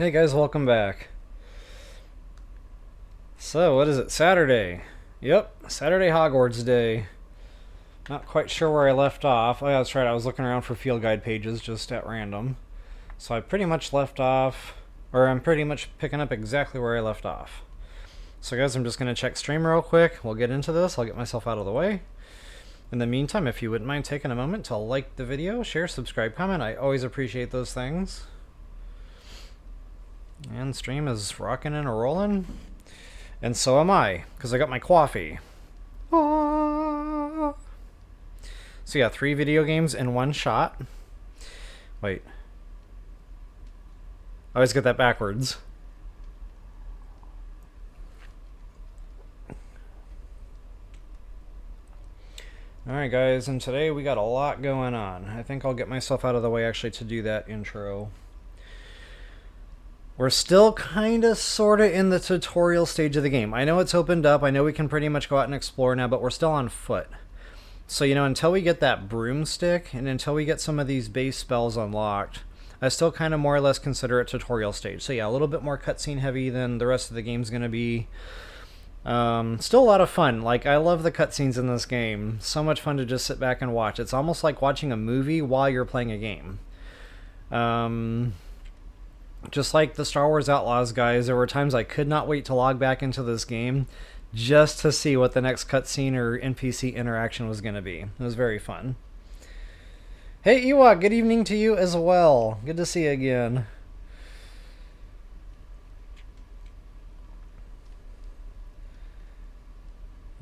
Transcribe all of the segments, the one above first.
Hey guys, welcome back. So, what is it? Saturday. Yep, Saturday Hogwarts Day. Not quite sure where I left off. Oh yeah, that's right, I was looking around for field guide pages just at random. So I pretty much left off, or I'm pretty much picking up exactly where I left off. So guys, I'm just going to check stream real quick. We'll get into this. I'll get myself out of the way. In the meantime, if you wouldn't mind taking a moment to like the video, share, subscribe, comment. I always appreciate those things. And stream is rocking and rolling. And so am I, because I got my coffee. Ah. So yeah, 3 video games in one shot. Wait. I always get that backwards. Alright guys, and today we got a lot going on. I think I'll get myself out of the way actually to do that intro. We're still kinda sorta in the tutorial stage of the game. I know it's opened up, I know we can pretty much go out and explore now, but we're still on foot. So, you know, until we get that broomstick, and until we get some of these base spells unlocked, I still kind of more or less consider it tutorial stage. So yeah, a little bit more cutscene heavy than the rest of the game's gonna be. Still a lot of fun. Like, I love the cutscenes in this game. So much fun to just sit back and watch. It's almost like watching a movie while you're playing a game. Just like the Star Wars Outlaws guys, there were times I could not wait to log back into this game just to see what the next cutscene or NPC interaction was going to be. It was very fun. Hey Ewok, good evening to you as well. Good to see you again.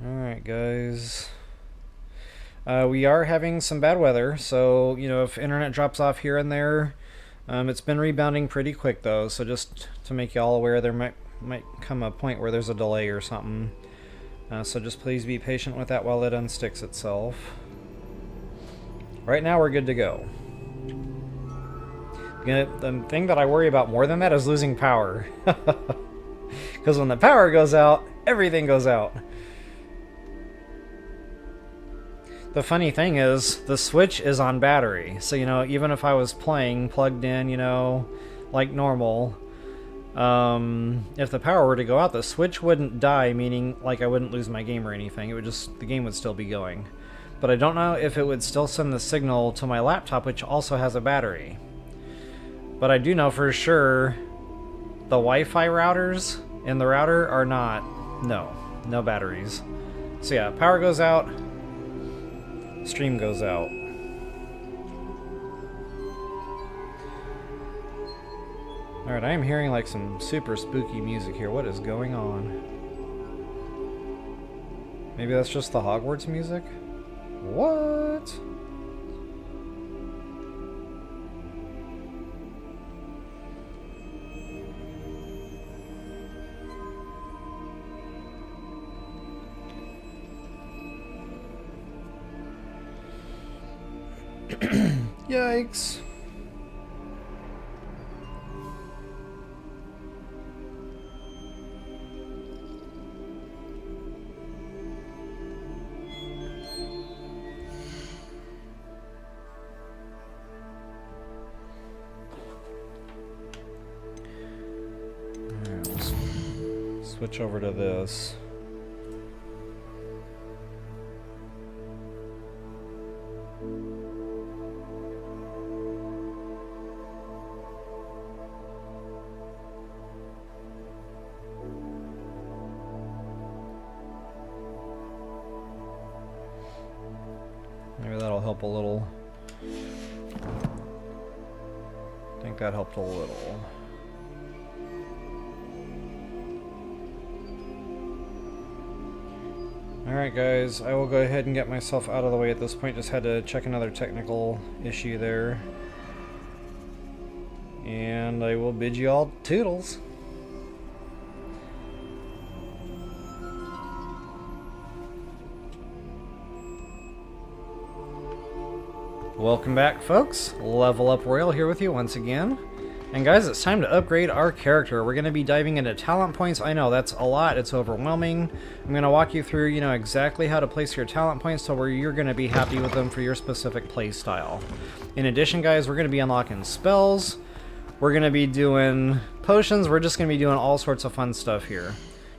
Alright guys. We are having some bad weather, so, you know, if internet drops off here and there, it's been rebounding pretty quick though, so just to make y'all aware, there might come a point where there's a delay or something. So just please be patient with that while it unsticks itself. Right now we're good to go. The thing that I worry about more than that is losing power. Because when the power goes out, everything goes out. The funny thing is, the Switch is on battery, so, you know, even if I was playing plugged in, you know, like normal, if the power were to go out, the Switch wouldn't die, meaning, like, I wouldn't lose my game or anything. It would just, the game would still be going. But I don't know if it would still send the signal to my laptop, which also has a battery. But I do know for sure the Wi-Fi routers in the router are not, no batteries. So yeah, power goes out, stream goes out. Alright, I am hearing like some super spooky music here. What is going on? Maybe that's just the Hogwarts music? What? Yikes. Alright, let's switch over to this. Maybe that'll help a little. I think that helped a little. Alright guys, I will go ahead and get myself out of the way at this point. Just had to check another technical issue there. And I will bid you all toodles. Welcome back, folks. Level Up Royal here with you once again. And guys, it's time to upgrade our character. We're going to be diving into talent points. I know that's a lot, it's overwhelming. I'm going to walk you through, you know, exactly how to place your talent points to where you're going to be happy with them for your specific play style. In addition, guys, we're going to be unlocking spells. We're going to be doing potions. We're just going to be doing all sorts of fun stuff here.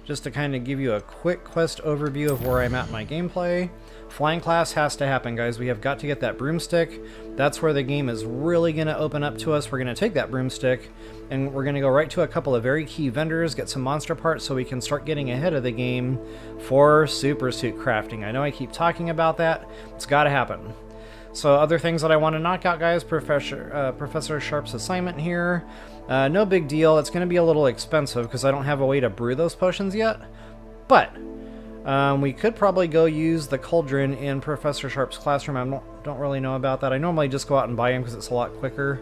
Just to kind of give you a quick quest overview of where I'm at in my gameplay. Flying class has to happen, guys. We have got to get that broomstick. That's where the game is really going to open up to us. We're going to take that broomstick, and we're going to go right to a couple of very key vendors, get some monster parts so we can start getting ahead of the game for super suit crafting. I know I keep talking about that. It's got to happen. So other things that I want to knock out, guys, Professor Sharp's assignment here. No big deal. It's going to be a little expensive because I don't have a way to brew those potions yet. But we could probably go use the cauldron in Professor Sharp's classroom. I don't really know about that. I normally just go out and buy them because it's a lot quicker.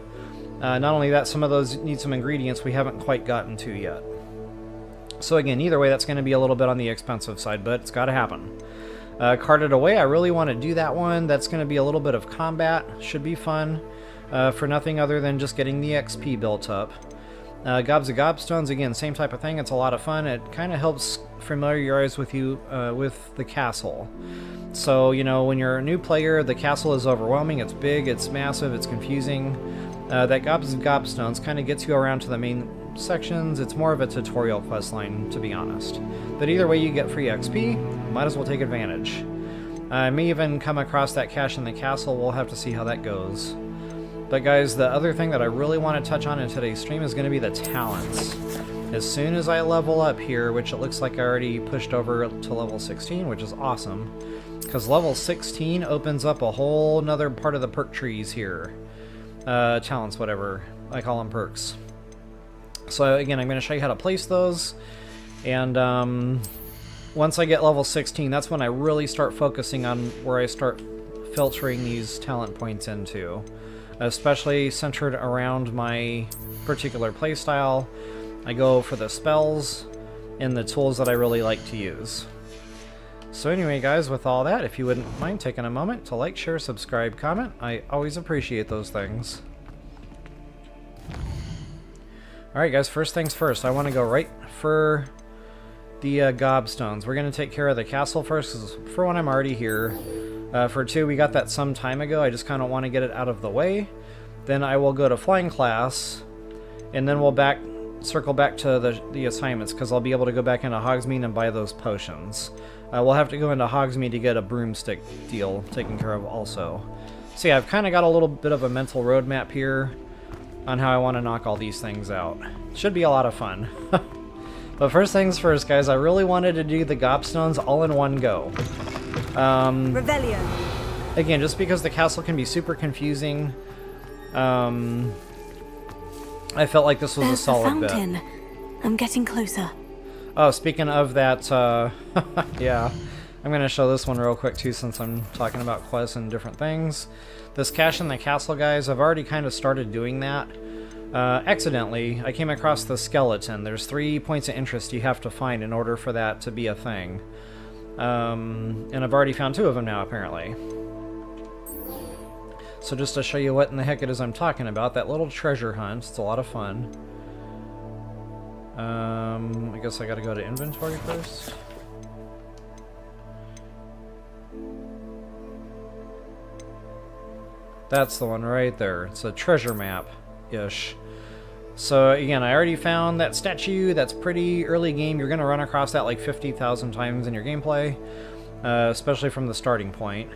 Not only that, some of those need some ingredients we haven't quite gotten to yet. So again, either way, that's going to be a little bit on the expensive side, but it's got to happen. Carted away, I really want to do that one. That's going to be a little bit of combat. Should be fun. For nothing other than just getting the XP built up. Gobs of Gobstones, again, same type of thing. It's a lot of fun. It kind of helps familiarize with you with the castle. So, you know, when you're a new player, the castle is overwhelming. It's big, it's massive, it's confusing. That Gobs of Gobstones kind of gets you around to the main sections. It's more of a tutorial quest line, to be honest. But either way, you get free XP. Might as well take advantage. I may even come across that cache in the castle. We'll have to see how that goes. But guys, the other thing that I really want to touch on in today's stream is going to be the talents. As soon as I level up here, which it looks like I already pushed over to level 16, which is awesome, because level 16 opens up a whole nother part of the perk trees here. Talents, whatever. I call them perks. So again, I'm going to show you how to place those. And once I get level 16, that's when I really start focusing on where I start filtering these talent points into. Especially centered around my particular playstyle. I go for the spells and the tools that I really like to use. So anyway, guys, with all that, if you wouldn't mind taking a moment to like, share, subscribe, comment, I always appreciate those things. Alright guys, first things first, I want to go right for the Gobstones. We're going to take care of the castle first, because for one, I'm already here. For two, we got that some time ago. I just kind of want to get it out of the way. Then I will go to flying class, and then we'll circle back to the assignments, because I'll be able to go back into Hogsmeade and buy those potions. We'll have to go into Hogsmeade to get a broomstick deal taken care of also. So yeah, I've kind of got a little bit of a mental roadmap here on how I want to knock all these things out. Should be a lot of fun. But first things first, guys, I really wanted to do the Gobstones all in one go. Revelio. Again, just because the castle can be super confusing, I felt like this was There's a solid the fountain. bet. I'm getting closer. Oh, speaking of that, yeah, I'm going to show this one real quick too, since I'm talking about quests and different things. This cache in the castle, guys, I've already kind of started doing that. Accidentally, I came across the skeleton. There's 3 points of interest you have to find in order for that to be a thing. And I've already found 2 of them now, apparently. So just to show you what in the heck it is I'm talking about, that little treasure hunt, it's a lot of fun. I guess I gotta go to inventory first. That's the one right there. It's a treasure map-ish. So again, I already found that statue. That's pretty early game. You're going to run across that like 50,000 times in your gameplay, especially from the starting point.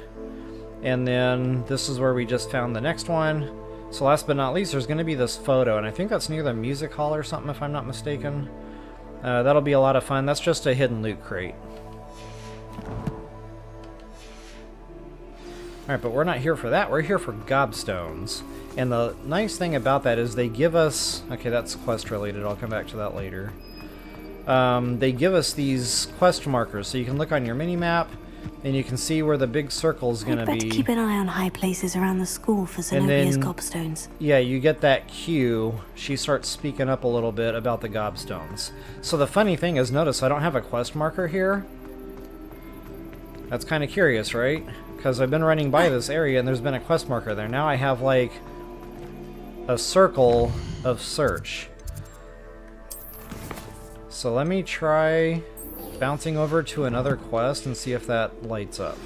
And then this is where we just found the next one. So last but not least, there's going to be this photo, and I think that's near the music hall or something, if I'm not mistaken. That'll be a lot of fun. That's just a hidden loot crate. Alright, but we're not here for that. We're here for Gobstones. And the nice thing about that is they give us... Okay, that's quest related. I'll come back to that later. They give us these quest markers, so you can look on your mini-map, and you can see where the big circle's going to be. Better keep an eye on high places around the school for Zenobia's Gobstones. Yeah, you get that cue. She starts speaking up a little bit about the Gobstones. So the funny thing is, notice I don't have a quest marker here. That's kind of curious, right? Because I've been running by this area and there's been a quest marker there. Now I have like a circle of search. So let me try bouncing over to another quest and see if that lights up.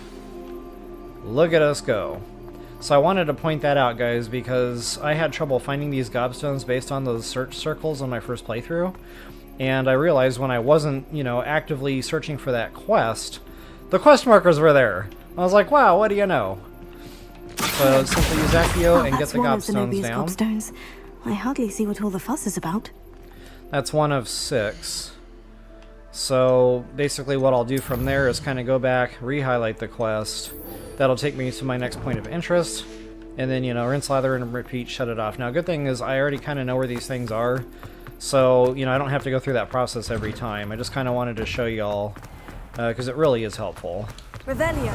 Look at us go. So I wanted to point that out, guys, because I had trouble finding these gobstones based on those search circles on my first playthrough. And I realized when I wasn't, you know, actively searching for that quest, the quest markers were there. I was like, wow, what do you know? So simply use Accio and get the gobstones down. Gobstones. I hardly see what all the fuss is about. That's 1 of 6. So basically what I'll do from there is kind of go back, re-highlight the quest. That'll take me to my next point of interest. And then, you know, rinse, lather, and repeat, shut it off. Now, good thing is I already kind of know where these things are. So, you know, I don't have to go through that process every time. I just kind of wanted to show y'all, because it really is helpful. Revelio.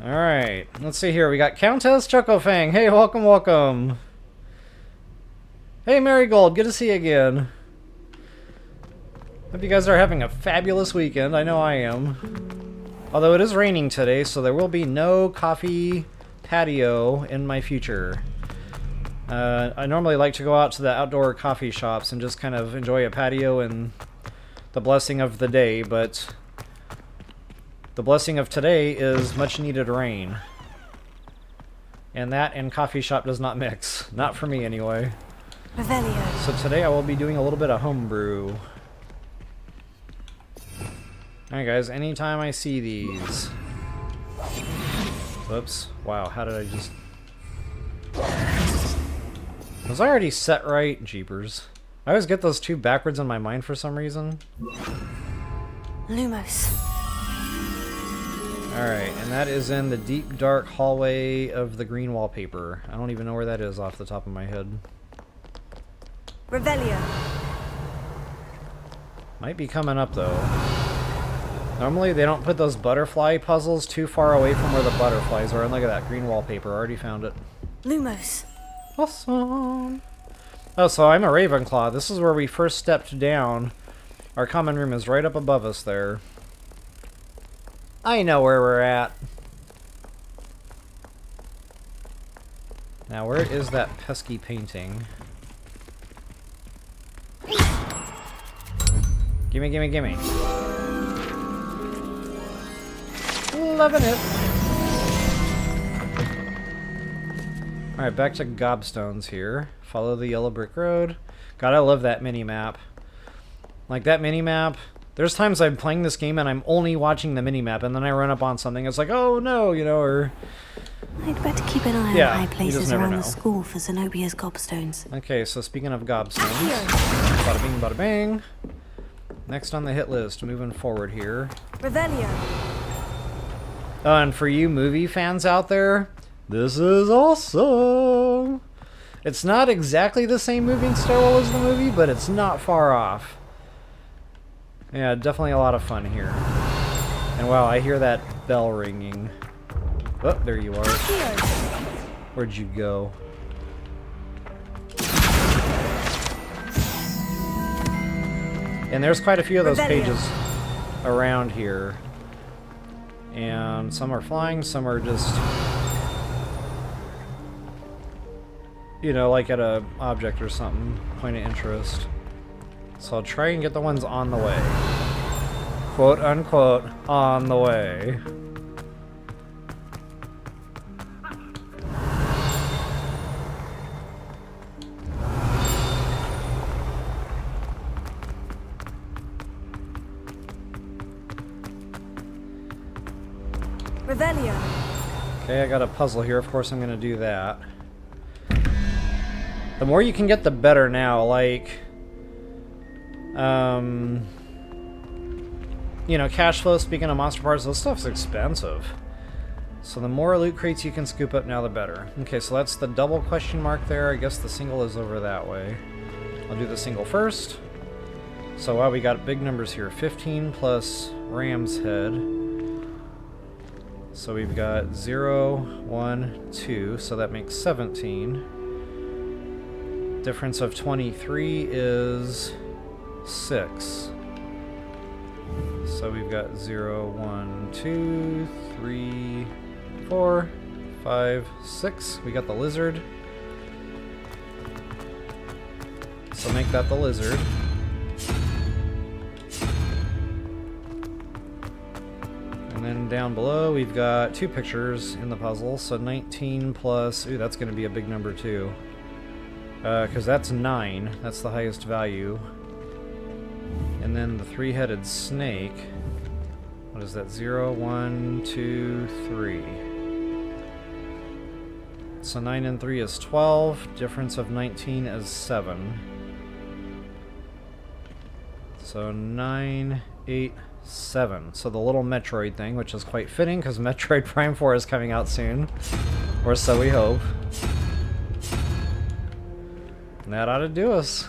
Alright, let's see here. We got Countess Chocofang. Hey, welcome, welcome. Hey, Marigold. Good to see you again. Hope you guys are having a fabulous weekend. I know I am. Although it is raining today, so there will be no coffee patio in my future. I normally like to go out to the outdoor coffee shops and just kind of enjoy a patio and the blessing of the day, but the blessing of today is much needed rain. And that and coffee shop does not mix. Not for me, anyway. Revelio. So today I will be doing a little bit of homebrew. Alright guys, anytime I see these... Whoops. Wow, how did I just... Was I already set right? Jeepers. I always get those two backwards in my mind for some reason. Lumos. Alright, and that is in the deep dark hallway of the green wallpaper. I don't even know where that is off the top of my head. Revelio. Might be coming up though. Normally they don't put those butterfly puzzles too far away from where the butterflies are. And look at that green wallpaper. I already found it. Lumos. Awesome. Oh, so I'm a Ravenclaw. This is where we first stepped down. Our common room is right up above us there. I know where we're at. Now, where is that pesky painting? Gimme, gimme, gimme. Loving it. Alright, back to Gobstones here. Follow the yellow brick road. God, I love that mini-map. Like, that mini-map... There's times I'm playing this game and I'm only watching the mini-map, and then I run up on something, it's like, oh no, you know, or... I'd better keep an eye on high places around the school for Zenobia's gobstones. Okay, so speaking of gobstones... Bada bing, bada bang. Next on the hit list, moving forward here. Revelio. Oh, and for you movie fans out there, this is awesome! It's not exactly the same moving stairwell as the movie, but it's not far off. Yeah, definitely a lot of fun here. And wow, I hear that bell ringing. Oh, there you are. Where'd you go? And there's quite a few of those pages around here. And some are flying, some are just... You know, like at a object or something. Point of interest. So I'll try and get the ones on the way. Quote unquote, on the way. Revelio. Okay, I got a puzzle here. Of course I'm going to do that. The more you can get, the better now. Like... you know, cash flow, speaking of monster parts, this stuff's expensive. So the more loot crates you can scoop up now, the better. Okay, so that's the double question mark there. I guess the single is over that way. I'll do the single first. So wow, we got big numbers here. 15 plus Ram's Head. So we've got 0, 1, 2, so that makes 17. Difference of 23 is 6. So we've got 0, 1, 2, 3, 4, 5, 6. We got the lizard. So make that the And then down below, we've got 2 pictures in the puzzle. So 19 plus... Ooh, that's going to be a big number, too. Because that's 9. That's the highest value. And then the 3-headed snake. What is that? 0, 1, 2, 3. So 9 and 3 is 12. Difference of 19 is 7. So 9, 8, 7. So the little Metroid thing, which is quite fitting because Metroid Prime 4 is coming out soon. Or so we hope. And that ought to do us.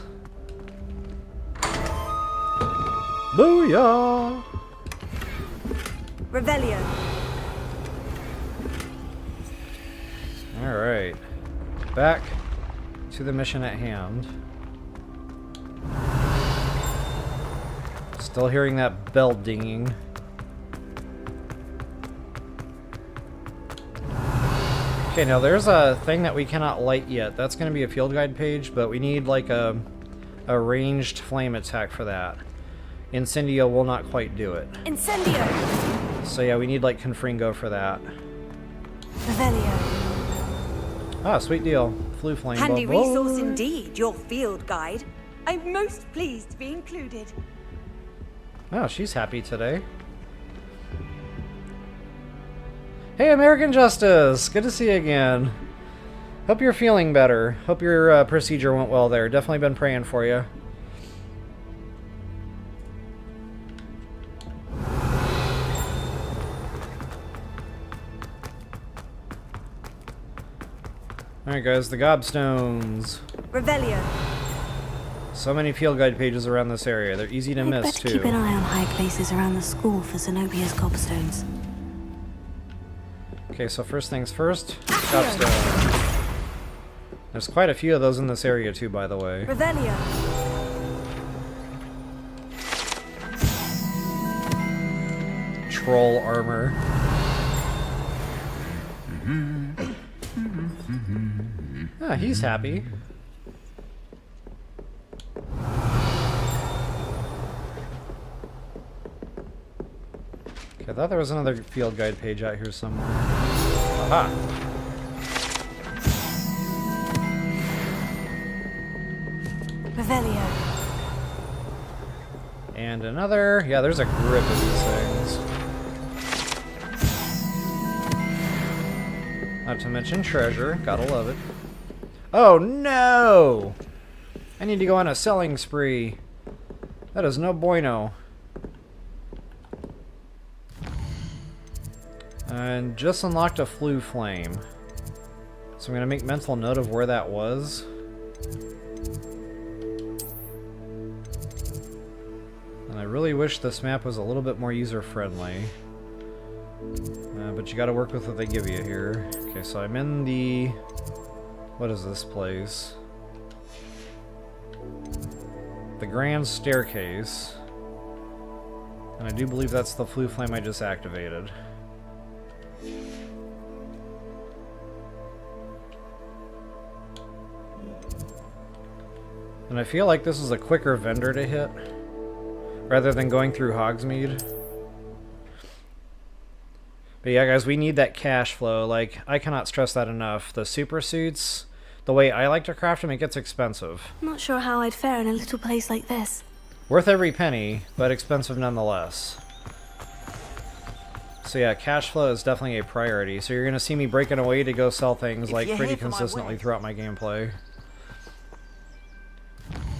Booyah! Revelio. Alright. Back to the mission at hand. Still hearing that bell dinging. Okay, now there's a thing that we cannot light yet. That's going to be a field guide page, but we need like a ranged flame attack for that. Incendio will not quite do it. Incendio. So yeah, we need like Confringo for that. Revelio. Ah, sweet deal. Flu flame. Handy Boy. resource indeed, your field guide. I'm most pleased to be included. Oh, she's happy today. Hey, American Justice! Good to see you again. Hope you're feeling better. Hope your procedure went well there. Definitely been praying for you. Alright guys, the Gobstones. Revelio. So many field guide pages around this area. They're easy to miss, better too. keep an eye on high places around the school for Zenobia's Gobstones. Okay, so first things first, Gobstone. There's quite a few of those in this area too, by the way. Revelio. Troll armor. Ah, he's happy. Okay, I thought there was another field guide page out here somewhere. Aha! Revelio. And another. Yeah, there's a grip of these things. Not to mention treasure. Gotta love it. Oh no! I need to go on a selling spree. That is no bueno. And just unlocked a flu flame. So I'm gonna make mental note of where that was. And I really wish this map was a little bit more user-friendly. But you gotta work with what they give you here. Okay, so I'm in the... What is this place? The Grand Staircase. And I do believe that's the flu flame I just activated. And I feel like this is a quicker vendor to hit, rather than going through Hogsmeade. But yeah, guys, we need that cash flow. Like, I cannot stress that enough. The super suits, the way I like to craft them, it gets expensive. Not sure how I'd fare in a little place like this. Worth every penny, but expensive nonetheless. So yeah, cash flow is definitely a priority. So you're going to see me breaking away to go sell things like pretty consistently throughout my gameplay.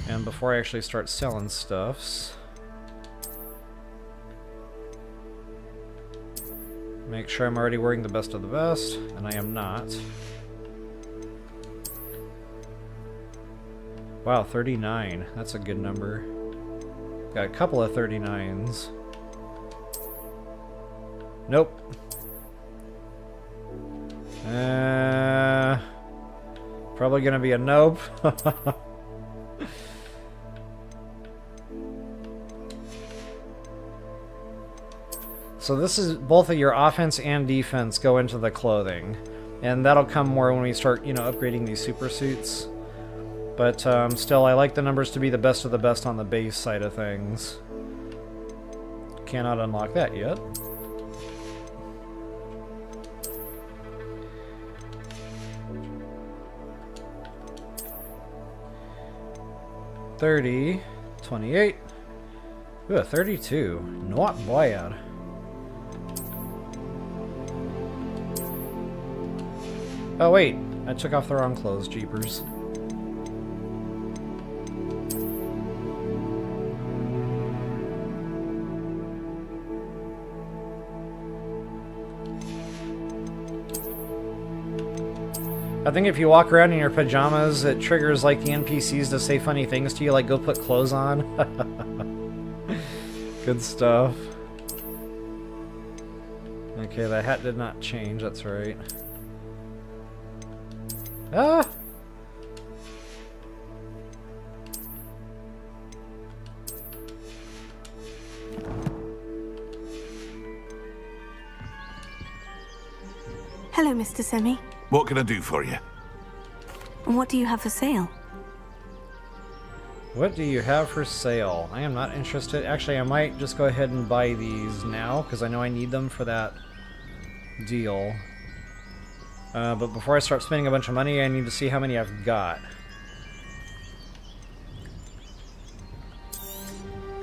And before I actually start selling stuffs, make sure I'm already wearing the best of the best, and I am not. Wow, 39. That's a good number. Got a couple of 39s. Nope. Probably gonna be a nope. So this is both of your offense and defense go into the clothing. And that'll come more when we start, you know, upgrading these super suits. But still, I like the numbers to be the best of the best on the base side of things. Cannot unlock that yet. 30, 28. Ooh, a 32. Not bad. Oh wait, I took off the wrong clothes, jeepers. I think if you walk around in your pajamas, it triggers like the NPCs to say funny things to you, like go put clothes on. Good stuff. Okay, the hat did not change, that's right. Ah! Hello, Mr. Semi. What can I do for you? And what do you have for sale? What do you have for sale? I am not interested. Actually, I might just go ahead and buy these now, because I know I need them for that deal. But before I start spending a bunch of money, I need to see how many I've got.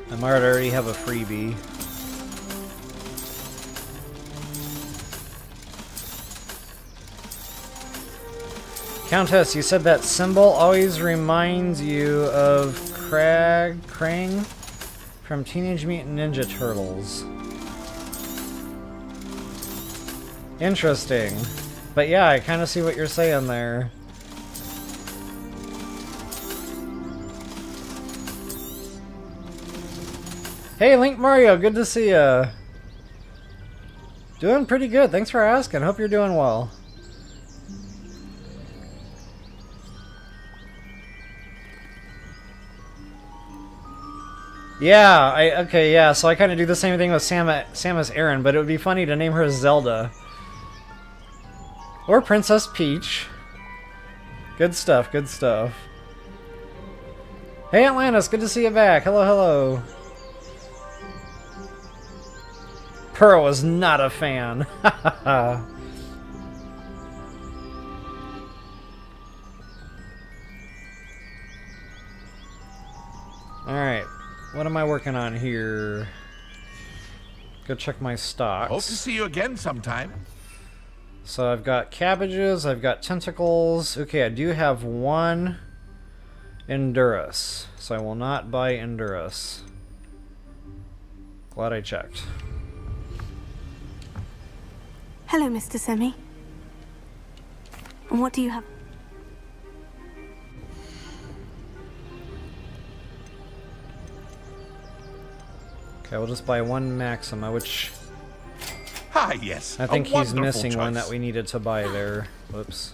I might already have a freebie. Countess, you said that symbol always reminds you of Krang from Teenage Mutant Ninja Turtles. Interesting. But yeah, I kind of see what you're saying there. Hey, Link Mario, good to see ya. Doing pretty good, thanks for asking. Hope you're doing well. Yeah, okay, yeah, so I kind of do the same thing with Samus Aran, but it would be funny to name her Zelda. Or Princess Peach. Good stuff, good stuff. Hey Atlantis, good to see you back. Hello, hello. Pearl was not a fan. Alright. What am I working on here? Go check my stocks. Hope to see you again sometime. So I've got cabbages, I've got tentacles. Okay, I do have one Endurus. So I will not buy Endurus. Glad I checked. Hello, Mr. Semi. And what do you have? Okay, we'll just buy one Maxima, which... Ah, yes. I think he's missing choice. one that we needed to buy there. Whoops.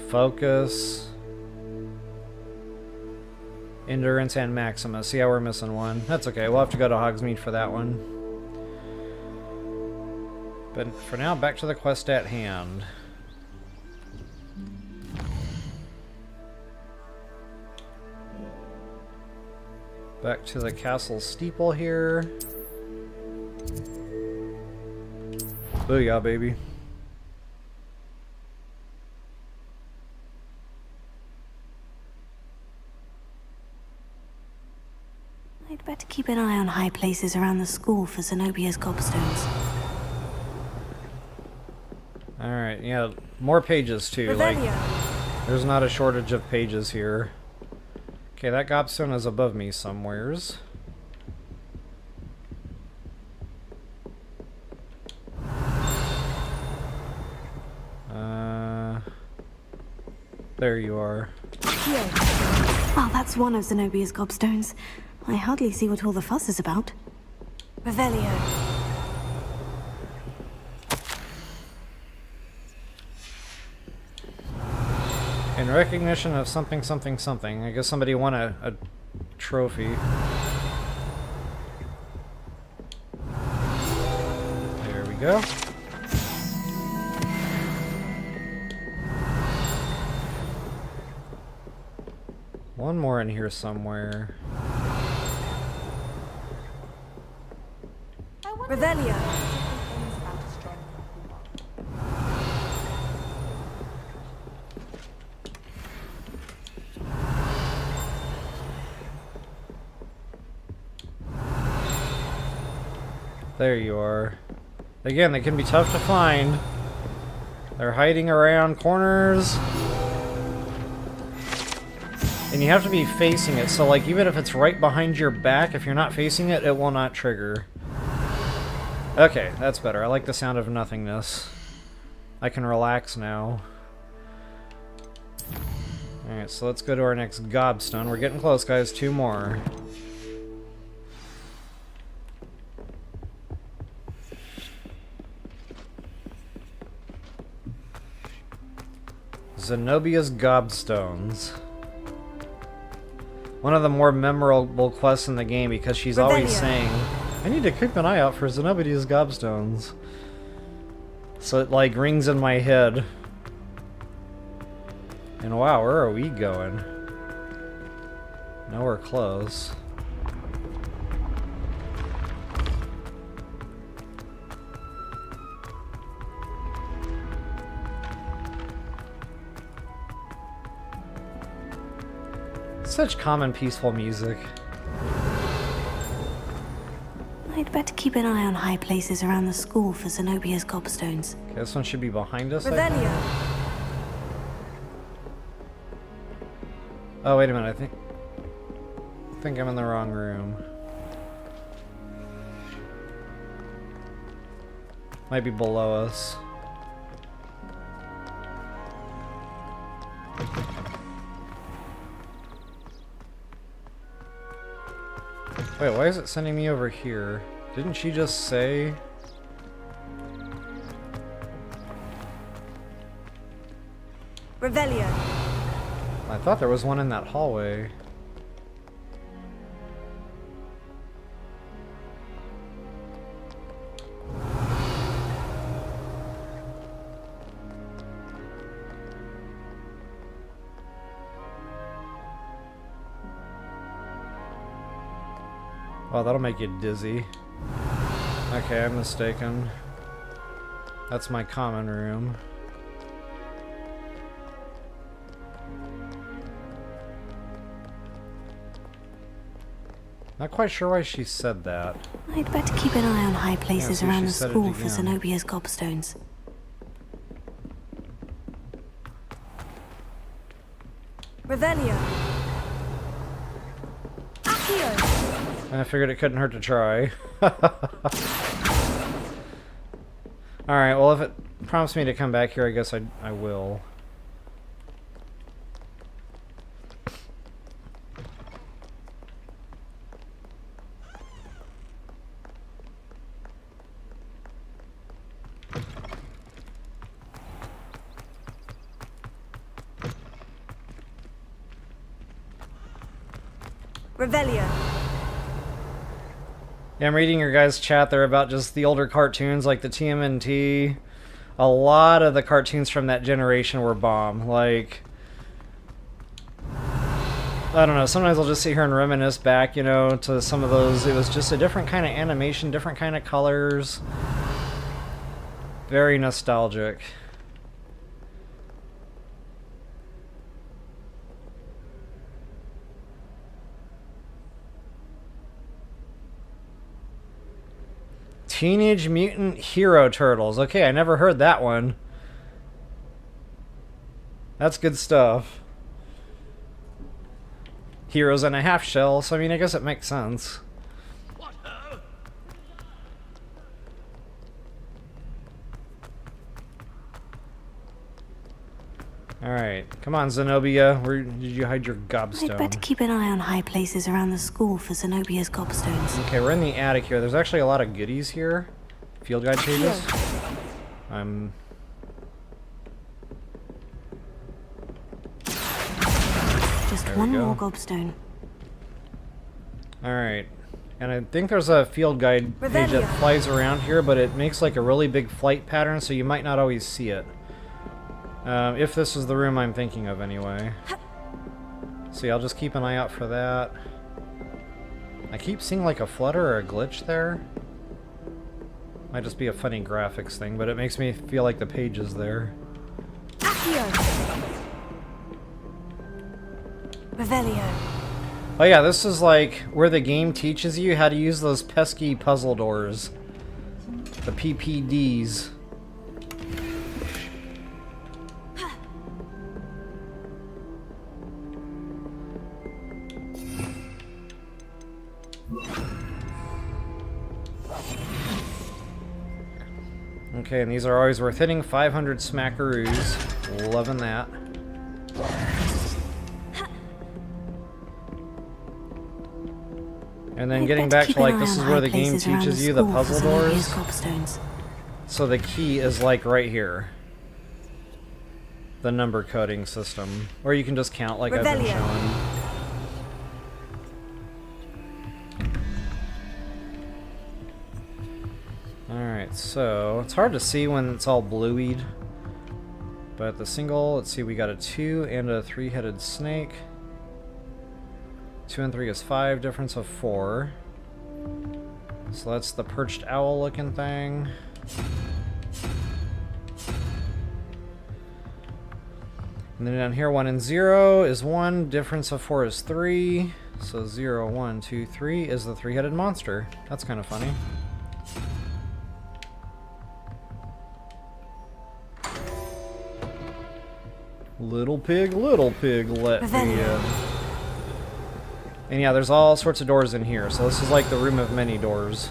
Focus. Endurance and Maxima. See how we're missing one? That's okay, we'll have to go to Hogsmeade for that one. But for now, back to the quest at hand. Back to the castle steeple here. Booyah, baby. I'd better keep an eye on high places around the school for Zenobia's Gobstones. Alright, yeah, more pages too. Like, there's not a shortage of pages here. Okay, that Gobstone is above me somewheres. There you are. Oh, that's one of Zenobia's Gobstones. I hardly see what all the fuss is about. Revelio. In recognition of something, something, something. I guess somebody won a trophy. There we go. One more in here somewhere. Revelio. Revelio. There you are. Again, they can be tough to find. They're hiding around corners. And you have to be facing it, so like even if it's right behind your back, if you're not facing it, it will not trigger. Okay, that's better. I like the sound of nothingness. I can relax now. Alright, so let's go to our next Gobstone. We're getting close, guys. 2 more. Zenobia's Gobstones. One of the more memorable quests in the game because she's always saying, I need to keep an eye out for Zenobia's Gobstones. So it like rings in my head. And wow, where are we going? Nowhere close. Such calm and peaceful music. I'd better keep an eye on high places around the school for Zenobia's Gobstones. Okay, this one should be behind us. I think. Revelio. Oh, wait a minute. I think I'm in the wrong room. Might be below us. Wait, why is it sending me over here? Didn't she just say... Revelio. I thought there was one in that hallway. Wow, that'll make you dizzy. Okay, I'm mistaken. That's my common room. Not quite sure why she said that. I'd better keep an eye on high places Yeah, so around she the said it school for again. Zenobia's Gobstones. Revelio. Accio. I figured it couldn't hurt to try. Alright, well if it prompts me to come back here, I guess I will. Revelio. Yeah, I'm reading your guys' chat there about just the older cartoons like the TMNT. A lot of the cartoons from that generation were bomb. Like, I don't know, sometimes I'll just sit here and reminisce back, you know, to some of those. It was just a different kind of animation, different kind of colors. Very nostalgic. Teenage Mutant Hero Turtles. Okay, I never heard that one. That's good stuff. Heroes in a half shell, so I mean, I guess it makes sense. Alright, come on, Zenobia. Where did you hide your Gobstone? I'd better keep an eye on high places around the school for Zenobia's Gobstones. Okay, we're in the attic here. There's actually a lot of goodies here. Field guide pages. Just There one we go. more Gobstone. Alright. And I think there's a field guide page that flies around here, but it makes like a really big flight pattern, so you might not always see it. If this is the room I'm thinking of anyway. See, I'll just keep an eye out for that. I keep seeing like a flutter or a glitch there. Might just be a funny graphics thing, but it makes me feel like the page is there. Accio. Revelio. Oh yeah, this is like where the game teaches you how to use those pesky puzzle doors. The PPDs. Okay, and these are always worth hitting. 500 smackaroos. Loving that. And then getting back to like, this is where the game teaches you the puzzle doors. So the key is like right here. The number coding system. Or you can just count like I've been showing. Alright, so it's hard to see when it's all blueyed. But the single, let's see, we got a 2 and a 3-headed snake. 2 and 3 is 5, difference of 4. So that's the perched owl looking thing. And then down here, 1 and 0 is 1, difference of 4 is 3. So 0, 1, 2, 3 is the 3-headed monster. That's kind of funny. Little pig, let me in. And yeah, there's all sorts of doors in here, so this is like the room of many doors.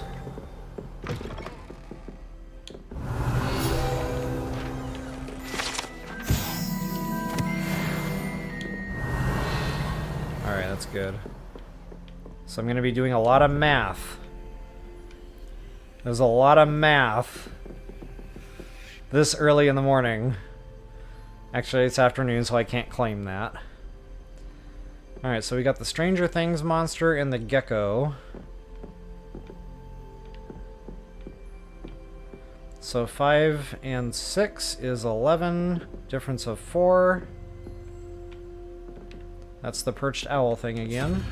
Alright, that's good. So I'm going to be doing a lot of math. There's a lot of math this early in the morning. Actually, it's afternoon, so I can't claim that. Alright, so we got the Stranger Things monster and the gecko. So 5 and 6 is 11, difference of 4. That's the perched owl thing again.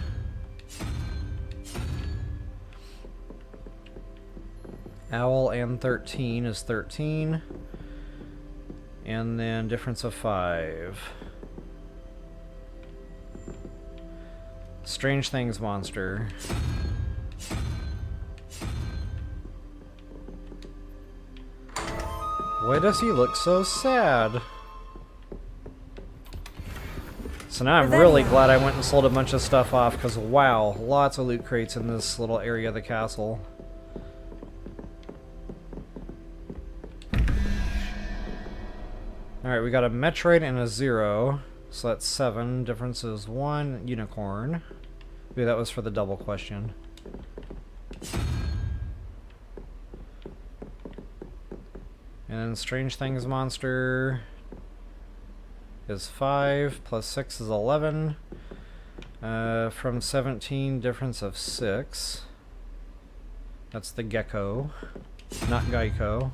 Owl and 13 is 13. And then difference of 5. Strange Things monster. Why does he look so sad? So now I'm really glad I went and sold a bunch of stuff off, because wow, lots of loot crates in this little area of the castle. Alright, we got a Metroid and a 0. So that's 7. Difference is 1. Unicorn. Maybe that was for the double question. And then Strange Things monster is 5. Plus 6 is 11. From 17, difference of 6. That's the gecko. Not Geico.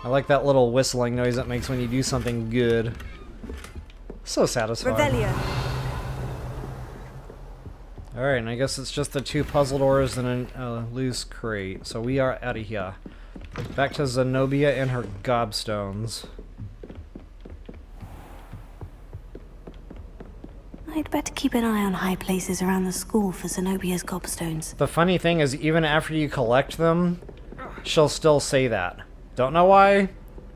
I like that little whistling noise it makes when you do something good. So satisfying. Revelio. Alright, and I guess it's just the 2 puzzle doors and a loose crate. So we are out of here. Back to Zenobia and her gobstones. I'd better keep an eye on high places around the school for Zenobia's gobstones. The funny thing is, even after you collect them, she'll still say that. Don't know why.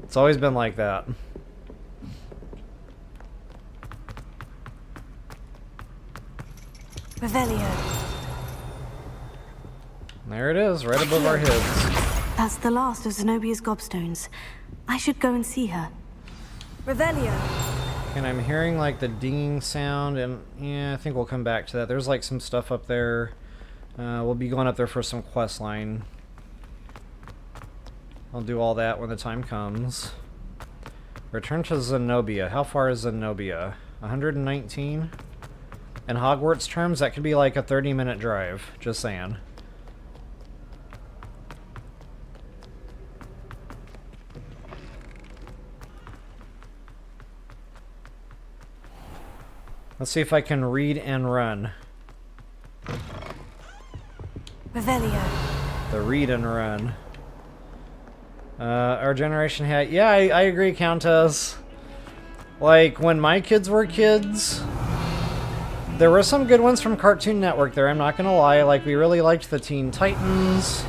It's always been like that. Revelio. There it is, right above our heads. That's the last of Zenobia's gobstones. I should go and see her. Revelio. And I'm hearing like the dinging sound, and yeah, I think we'll come back to that. There's like some stuff up there. We'll be going up there for some quest line. I'll do all that when the time comes. Return to Zenobia. How far is Zenobia? 119? In Hogwarts terms, that could be like a 30-minute drive. Just saying. Let's see if I can read and run. Revelio. The read and run. Our generation had... Yeah, I agree, Countess. Like, when my kids were kids, there were some good ones from Cartoon Network there, I'm not gonna lie. Like, we really liked the Teen Titans.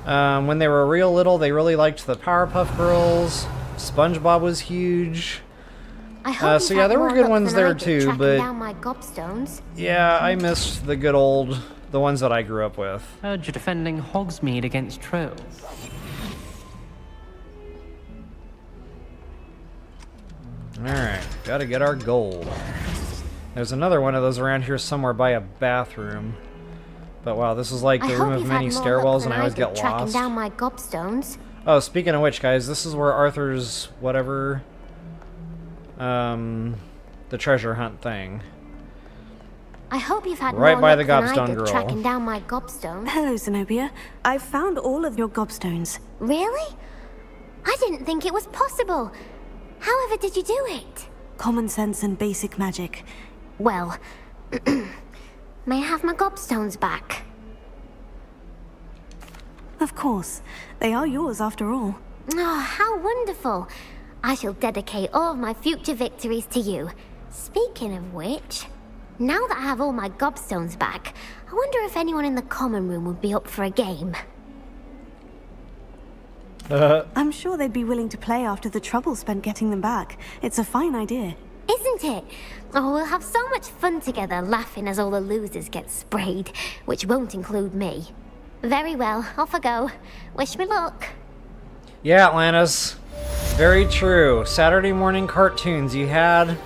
When they were real little, they really liked the Powerpuff Girls. SpongeBob was huge. So yeah, there were good ones there too, but... Down my Gobstones. Yeah, I missed the good old... the ones that I grew up with. Heard you're defending Hogsmeade against trolls. Alright, gotta get our gold. There's another one of those around here somewhere by a bathroom. But wow, this is like the room of many stairwells and I always get tracking lost. down my Gobstones. Oh, speaking of which, guys, this is where Arthur's whatever... the treasure hunt thing. I hope you've had Right more by luck the than I Gobstone did girl. tracking down my Gobstones. Hello, Zenobia. I've found all of your gobstones. Really? I didn't think it was possible. However did you do it? Common sense and basic magic. Well, may I have my Gobstones back? Of course. They are yours after all. Oh, how wonderful. I shall dedicate all of my future victories to you. Speaking of which, now that I have all my Gobstones back, I wonder if anyone in the common room would be up for a game. I'm sure they'd be willing to play after the trouble spent getting them back. It's a fine idea. Isn't it? Oh, we'll have so much fun together, laughing as all the losers get sprayed, which won't include me. Very well, off I go. Wish me luck. Yeah, Atlantis. Very true. Saturday morning cartoons. You had...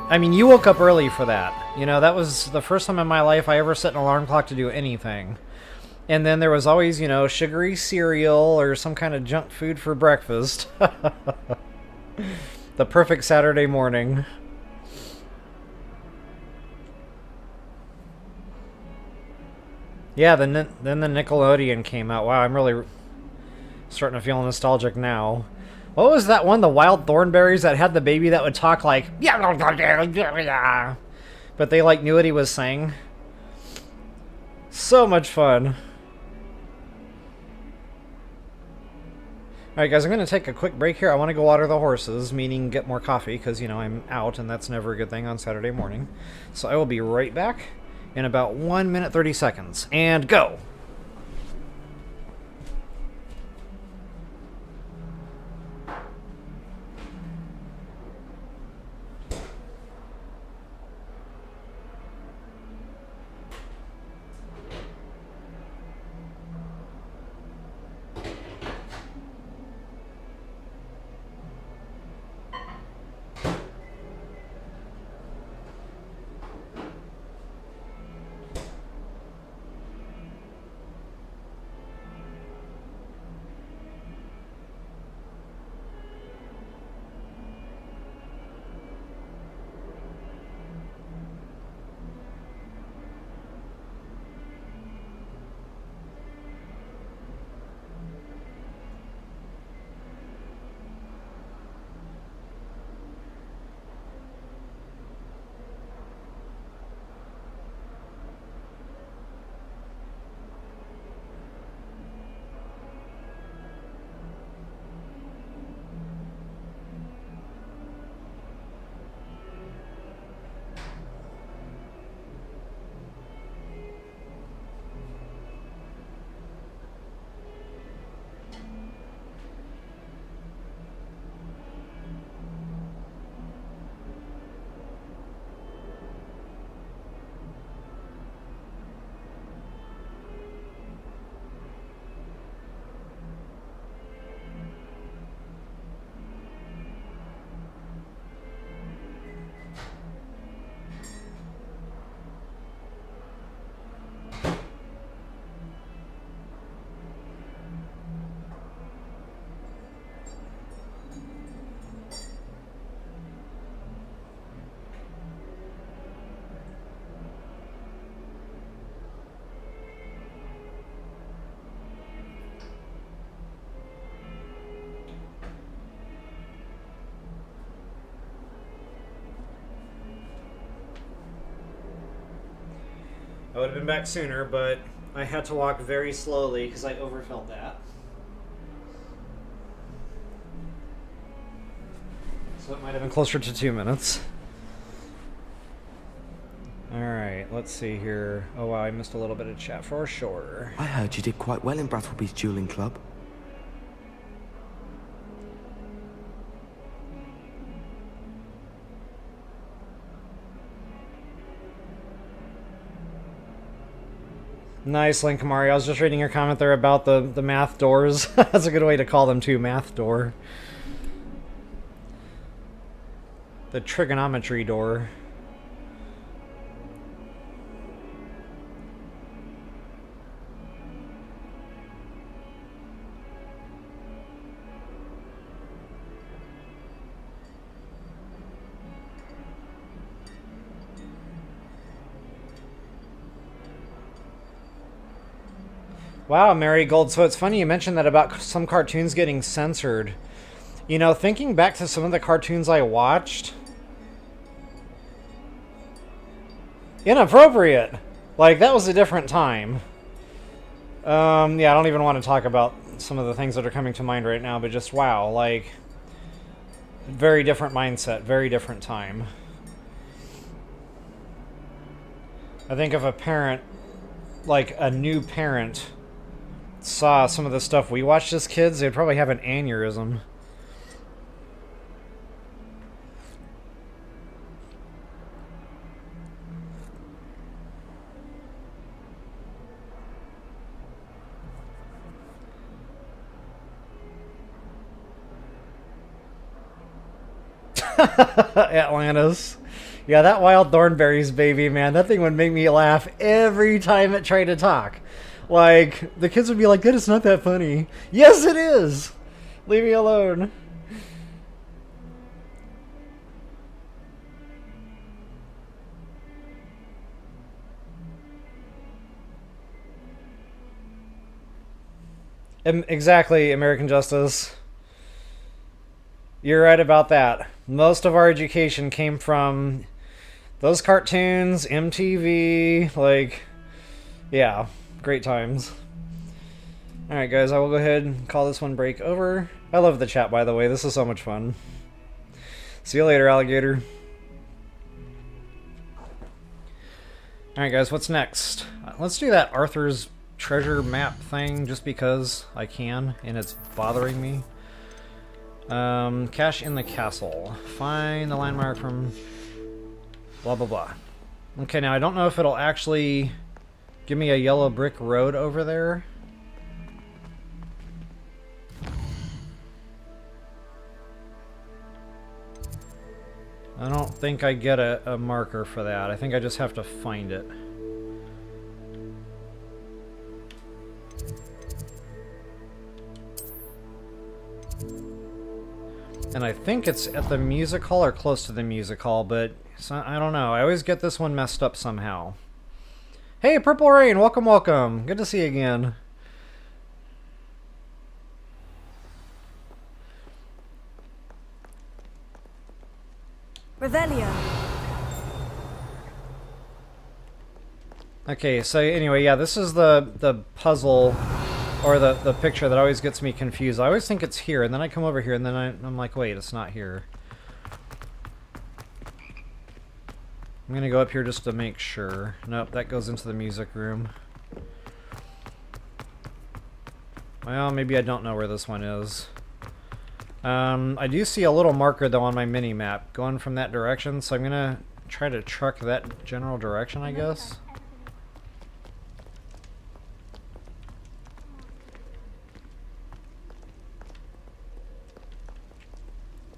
I mean, you woke up early for that. You know, that was the first time in my life I ever set an alarm clock to do anything. And then there was always, you know, sugary cereal or some kind of junk food for breakfast. The perfect Saturday morning. Yeah, then the Nickelodeon came out. Wow, I'm really starting to feel nostalgic now. What was that one, the Wild Thornberries, that had the baby that would talk like... But they, like, knew what he was saying? So much fun. Alright, guys, I'm going to take a quick break here. I want to go water the horses, meaning get more coffee, because, you know, I'm out, and that's never a good thing on Saturday morning. So I will be right back in about 1 minute 30 seconds. And go! I would have been back sooner, but I had to walk very slowly because I overfelt that. So it might have been closer to 2 minutes. Alright, let's see here. Oh wow, I missed a little bit of chat for sure. I heard you did quite well in Brattleby's dueling club. Nice, Link Kamari. I was just reading your comment there about the math doors. That's a good way to call them too, math door. The trigonometry door. Wow, Marigold. So it's funny you mentioned that about some cartoons getting censored. You know, thinking back to some of the cartoons I watched... Inappropriate! Like, that was a different time. Yeah, I don't even want to talk about some of the things that are coming to mind right now, but just wow, like... Very different mindset, very different time. I think if a parent, like a new parent, saw some of the stuff we watched as kids, they'd probably have an aneurysm. Atlantis. Yeah, that Wild Thornberries baby, man, that thing would make me laugh every time it tried to talk. Like, the kids would be like, that is not that funny. Yes, it is! Leave me alone. Exactly, American Justice. You're right about that. Most of our education came from those cartoons, MTV, like, yeah, great times. Alright guys, I will go ahead and call this one break over. I love the chat, by the way. This is so much fun. See you later, alligator. Alright guys, what's next? Let's do that Arthur's treasure map thing, just because I can, and it's bothering me. Cache in the castle. Find the landmark from blah blah blah. Okay, now I don't know if it'll actually give me a yellow brick road over there. I don't think I get a marker for that. I think I just have to find it. And I think it's at the music hall or close to the music hall, but I don't know. I always get this one messed up somehow. Hey, Purple Rain, welcome, welcome. Good to see you again. Revelio. Okay, so anyway, yeah, this is the puzzle, or the picture that always gets me confused. I always think it's here, and then I come over here, and then I'm like, wait, it's not here. I'm gonna go up here just to make sure. Nope, that goes into the music room. Well, maybe I don't know where this one is. I do see a little marker, though, on my mini-map going from that direction, so I'm gonna try to truck that general direction, I guess.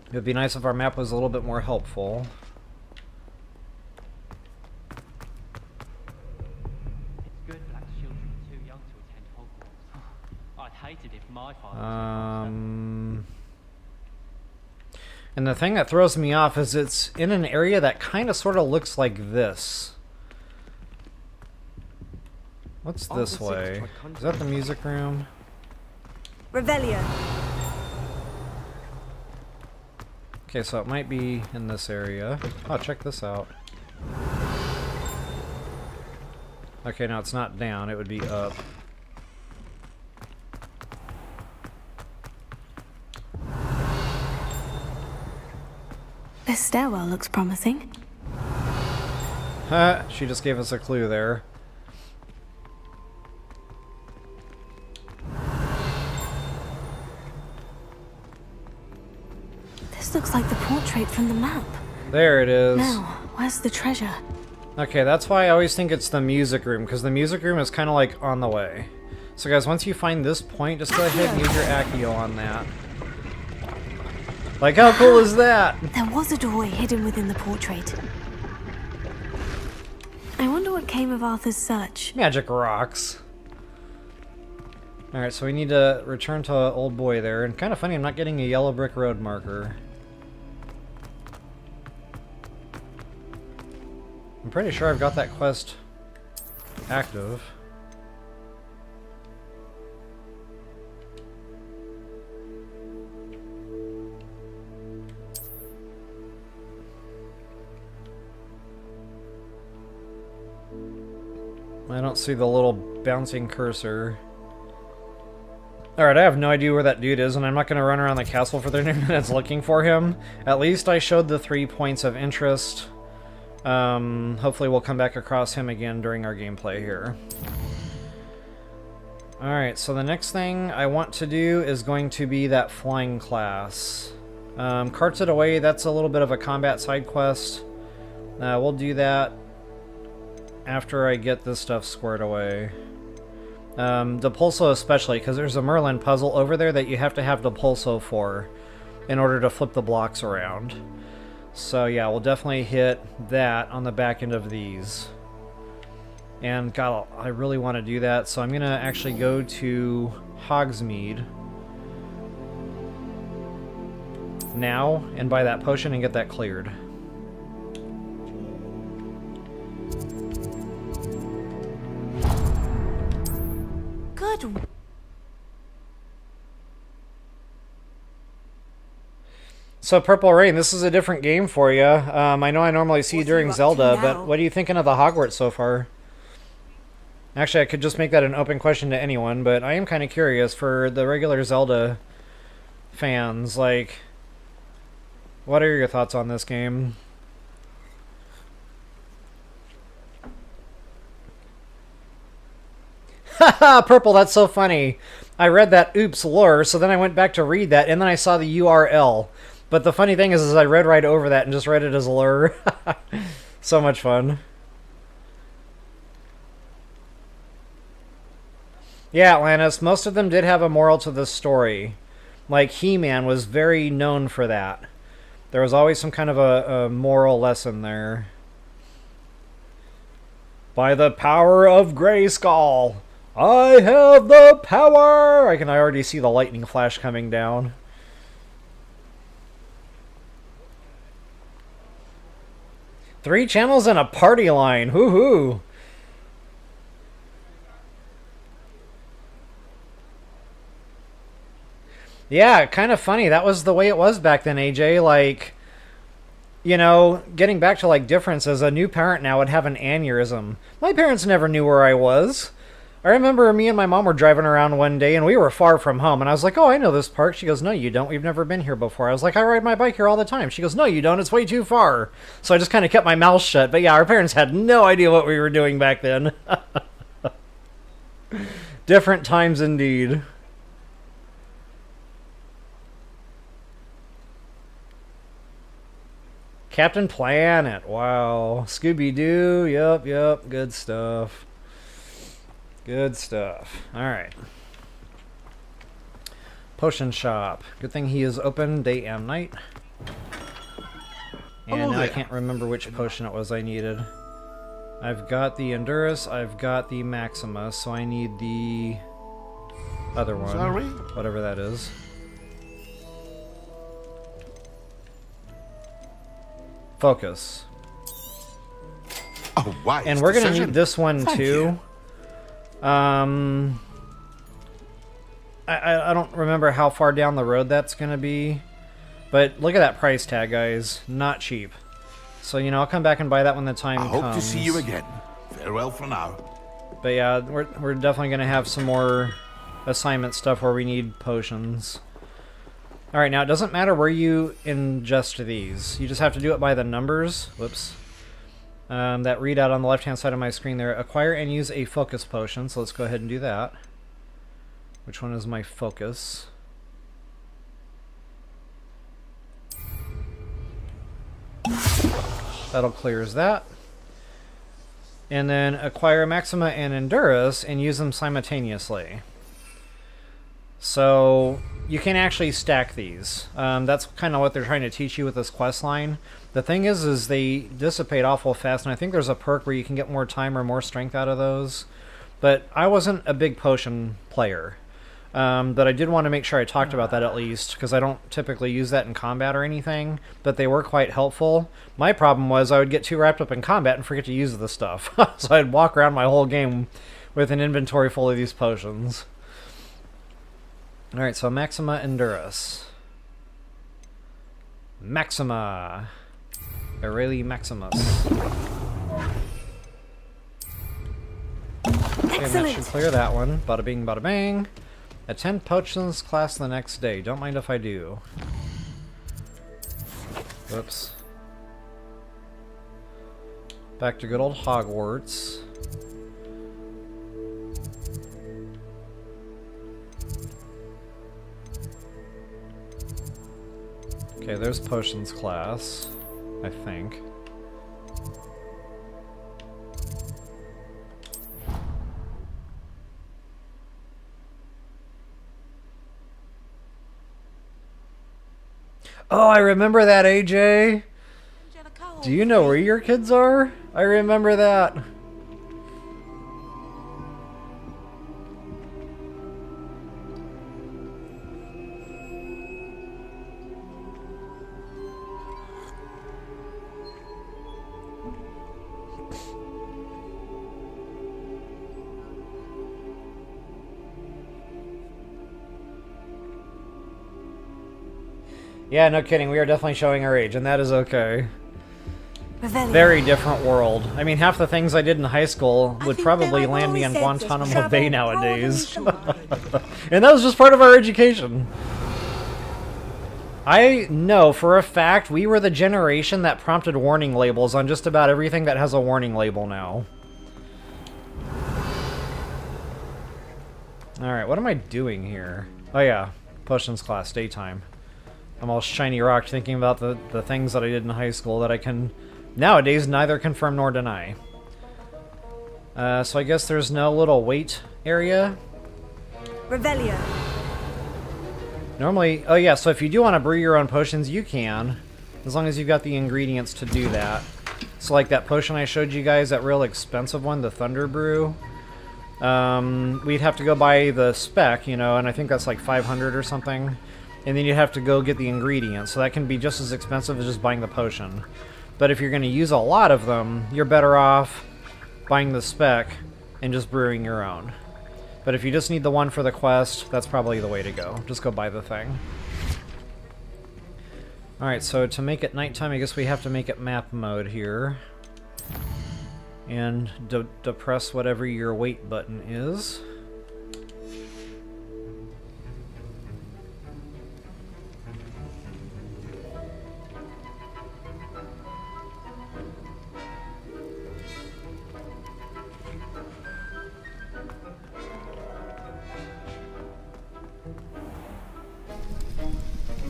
It'd be nice if our map was a little bit more helpful. It's good black children are too young to attend Hogwarts. I'd hate it if my father And the thing that throws me off is it's in an area that kind of sort of looks like this. What's this way? Is that the music room? Revelio. Okay, so it might be in this area. Oh, check this out. Okay, now it's not down, it would be up. This stairwell looks promising. She just gave us a clue there. This looks like the portrait from the map. There it is. Now, where's the treasure? Okay, that's why I always think it's the music room, because the music room is kind of like on the way. So guys, once you find this point, just go ahead and use your Accio on that. Like, how cool is that? There was a doorway hidden within the portrait. I wonder what came of Arthur's search. Magic rocks. Alright, so we need to return to Old Boy there. And kind of funny, I'm not getting a yellow brick road marker. I'm pretty sure I've got that quest active. I don't see the little bouncing cursor. Alright, I have no idea where that dude is, and I'm not going to run around the castle for 30 minutes looking for him. At least I showed the 3 points of interest. Hopefully we'll come back across him again during our gameplay here. Alright, so the next thing I want to do is going to be that flying class. Carts it away, that's a little bit of a combat side quest. We'll do that after I get this stuff squared away. Depulso especially, because there's a Merlin puzzle over there that you have to have Depulso for in order to flip the blocks around. So yeah, we'll definitely hit that on the back end of these. And God, I really want to do that, so I'm going to actually go to Hogsmeade now and buy that potion and get that cleared. Good. So Purple Rain, this is a different game for you. I know I normally see you during Zelda, but what are you thinking of the Hogwarts so far? Actually, I could just make that an open question to anyone, but I am kind of curious for the regular Zelda fans. Like, what are your thoughts on this game? Haha, Purple, that's so funny. I read that oops lore, so then I went back to read that, and then I saw the URL. But the funny thing is I read right over that and just read it as lore. So much fun. Yeah, Atlantis, most of them did have a moral to the story. Like, He-Man was very known for that. There was always some kind of a moral lesson there. By the power of Grayskull, I have the power! I can already see the lightning flash coming down. Three channels and a party line. Woohoo! Yeah, kind of funny. That was the way it was back then, AJ. Like, you know, getting back to like differences, a new parent now would have an aneurysm. My parents never knew where I was. I remember me and my mom were driving around one day and we were far from home, and I was like, oh, I know this park. She goes, no, you don't. We've never been here before. I was like, I ride my bike here all the time. She goes, no, you don't. It's way too far. So I just kind of kept my mouth shut. But yeah, our parents had no idea what we were doing back then. Different times indeed. Captain Planet. Wow. Scooby-Doo. Yep. Good stuff. Good stuff. Alright. Potion shop. Good thing he is open day and night. And now I can't remember which potion it was I needed. I've got the Endurus, I've got the Maxima, so I need the other one. Sorry? Whatever that is. Focus. Oh, wise And we're going to decision. need this one Thank too. you. I don't remember how far down the road that's going to be. But look at that price tag, guys. Not cheap. So, you know, I'll come back and buy that when the time I comes. hope to see you again. Farewell for now. But yeah, we're definitely going to have some more assignment stuff where we need potions. Alright, now it doesn't matter where you ingest these. You just have to do it by the numbers. Whoops. That readout on the left-hand side of my screen there. Acquire and use a focus potion. So let's go ahead and do that. Which one is my focus? That'll clears that. And then acquire Maxima and Endurus and use them simultaneously. So you can actually stack these. That's kind of what they're trying to teach you with this quest line. The thing is they dissipate awful fast, and I think there's a perk where you can get more time or more strength out of those. But I wasn't a big potion player. But I did want to make sure I talked about that at least, because I don't typically use that in combat or anything, but they were quite helpful. My problem was I would get too wrapped up in combat and forget to use the stuff. So I'd walk around my whole game with an inventory full of these potions. Alright, so Maxima Endurus. Maxima. Aurelie Maximus. Okay, and that should clear that one. Bada bing, bada bang. Attend potions class the next day. Don't mind if I do. Whoops. Back to good old Hogwarts. Okay, there's potions class, I think. Oh, I remember that, AJ! Do you know where your kids are? I remember that. Yeah, no kidding. We are definitely showing our age, and that is okay. Very different world. I mean, half the things I did in high school would probably land me on Guantanamo Bay nowadays. And that was just part of our education. I know for a fact we were the generation that prompted warning labels on just about everything that has a warning label now. Alright, what am I doing here? Oh yeah, potions class, daytime. I'm all shiny rocked thinking about the things that I did in high school that I can nowadays neither confirm nor deny. So I guess there's no little wait area. Revelio. Normally, oh yeah, so if you do want to brew your own potions, you can. As long as you've got the ingredients to do that. So like that potion I showed you guys, that real expensive one, the Thunder Brew. We'd have to go buy the spec, you know, and I think that's like 500 or something. And then you'd have to go get the ingredients, so that can be just as expensive as just buying the potion. But if you're going to use a lot of them, you're better off buying the spec and just brewing your own. But if you just need the one for the quest, that's probably the way to go. Just go buy the thing. Alright, so to make it nighttime, I guess we have to make it map mode here. And depress whatever your wait button is.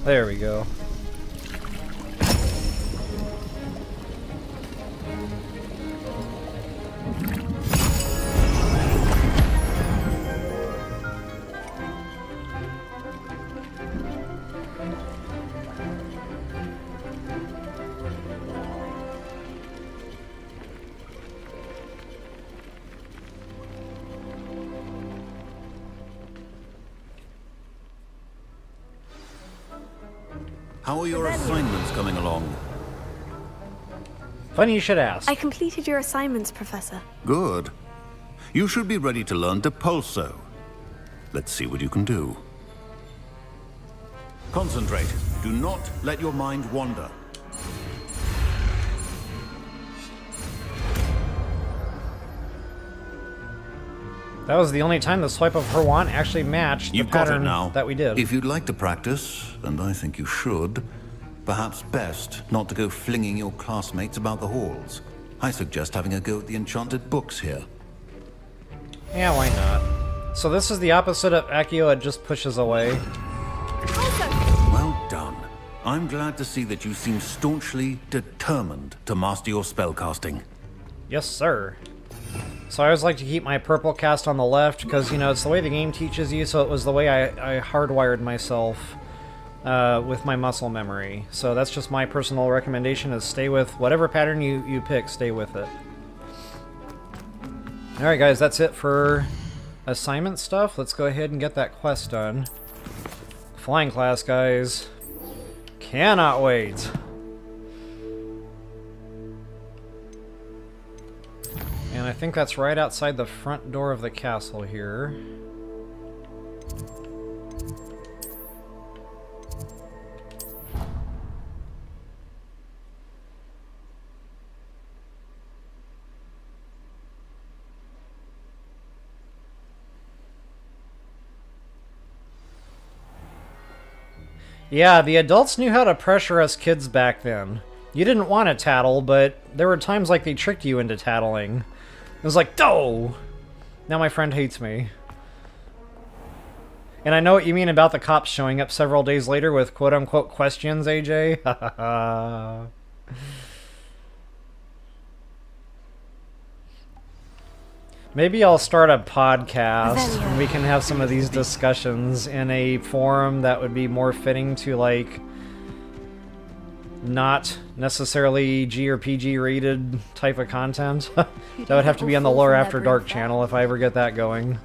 There we go. How are your assignments coming along? Funny you should ask. I completed your assignments, Professor. Good. You should be ready to learn Depulso. Let's see what you can do. Concentrate. Do not let your mind wander. That was the only time the swipe of her wand actually matched the You've got it pattern now. that we did. If you'd like to practice, and I think you should, perhaps best not to go flinging your classmates about the halls. I suggest having a go at the enchanted books here. Yeah, why not? So this is the opposite of Accio, it just pushes away. Well done. I'm glad to see that you seem staunchly determined to master your spellcasting. Yes, sir. So I always like to keep my purple cast on the left, because, you know, it's the way the game teaches you, so it was the way I hardwired myself with my muscle memory. So that's just my personal recommendation, is stay with whatever pattern you pick, stay with it. Alright guys, that's it for assignment stuff. Let's go ahead and get that quest done. Flying class, guys. Cannot wait. And I think that's right outside the front door of the castle here. Yeah, the adults knew how to pressure us kids back then. You didn't want to tattle, but there were times like they tricked you into tattling. It was like, "Doh!" Now my friend hates me. And I know what you mean about the cops showing up several days later with quote-unquote questions, AJ. Maybe I'll start a podcast and we can have some of these discussions in a forum that would be more fitting to, like, not necessarily G or PG rated type of content. That would have to be on the Lore After Dark channel if I ever get that going.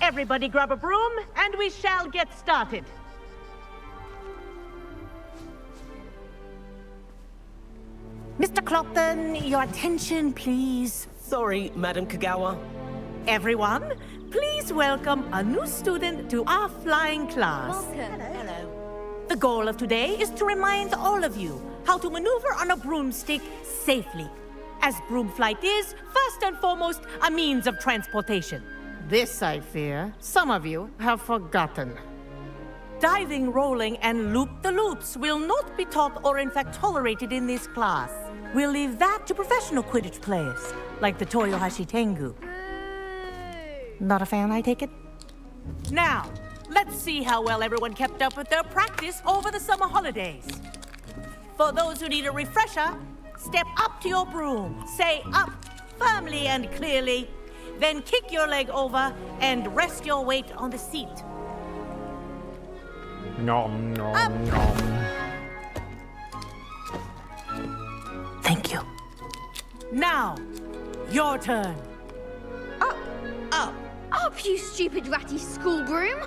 Everybody grab a broom and we shall get started. Mr. Clopton, your attention, please. Sorry, Madam Kagawa. Everyone, please welcome a new student to our flying class. Welcome. Hello. The goal of today is to remind all of you how to maneuver on a broomstick safely, as broom flight is, first and foremost, a means of transportation. This, I fear, some of you have forgotten. Diving, rolling, and loop-the-loops will not be taught or in fact tolerated in this class. We'll leave that to professional Quidditch players, like the Toyohashi Tengu. Not a fan, I take it? Now, let's see how well everyone kept up with their practice over the summer holidays. For those who need a refresher, step up to your broom, say up firmly and clearly, then kick your leg over and rest your weight on the seat. Nom, nom, nom. Thank you. Now, your turn. Up, up, up, you stupid ratty school broom!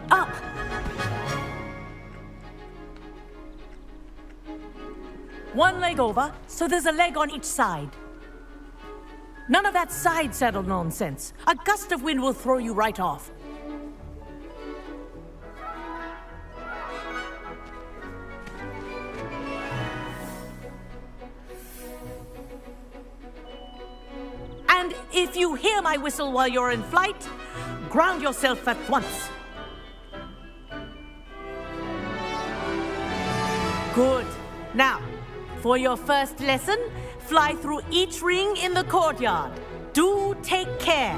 Up. One leg over, so there's a leg on each side. None of that side saddle nonsense. A gust of wind will throw you right off. And if you hear my whistle while you're in flight, ground yourself at once. Good. Now, for your first lesson, fly through each ring in the courtyard. Do take care.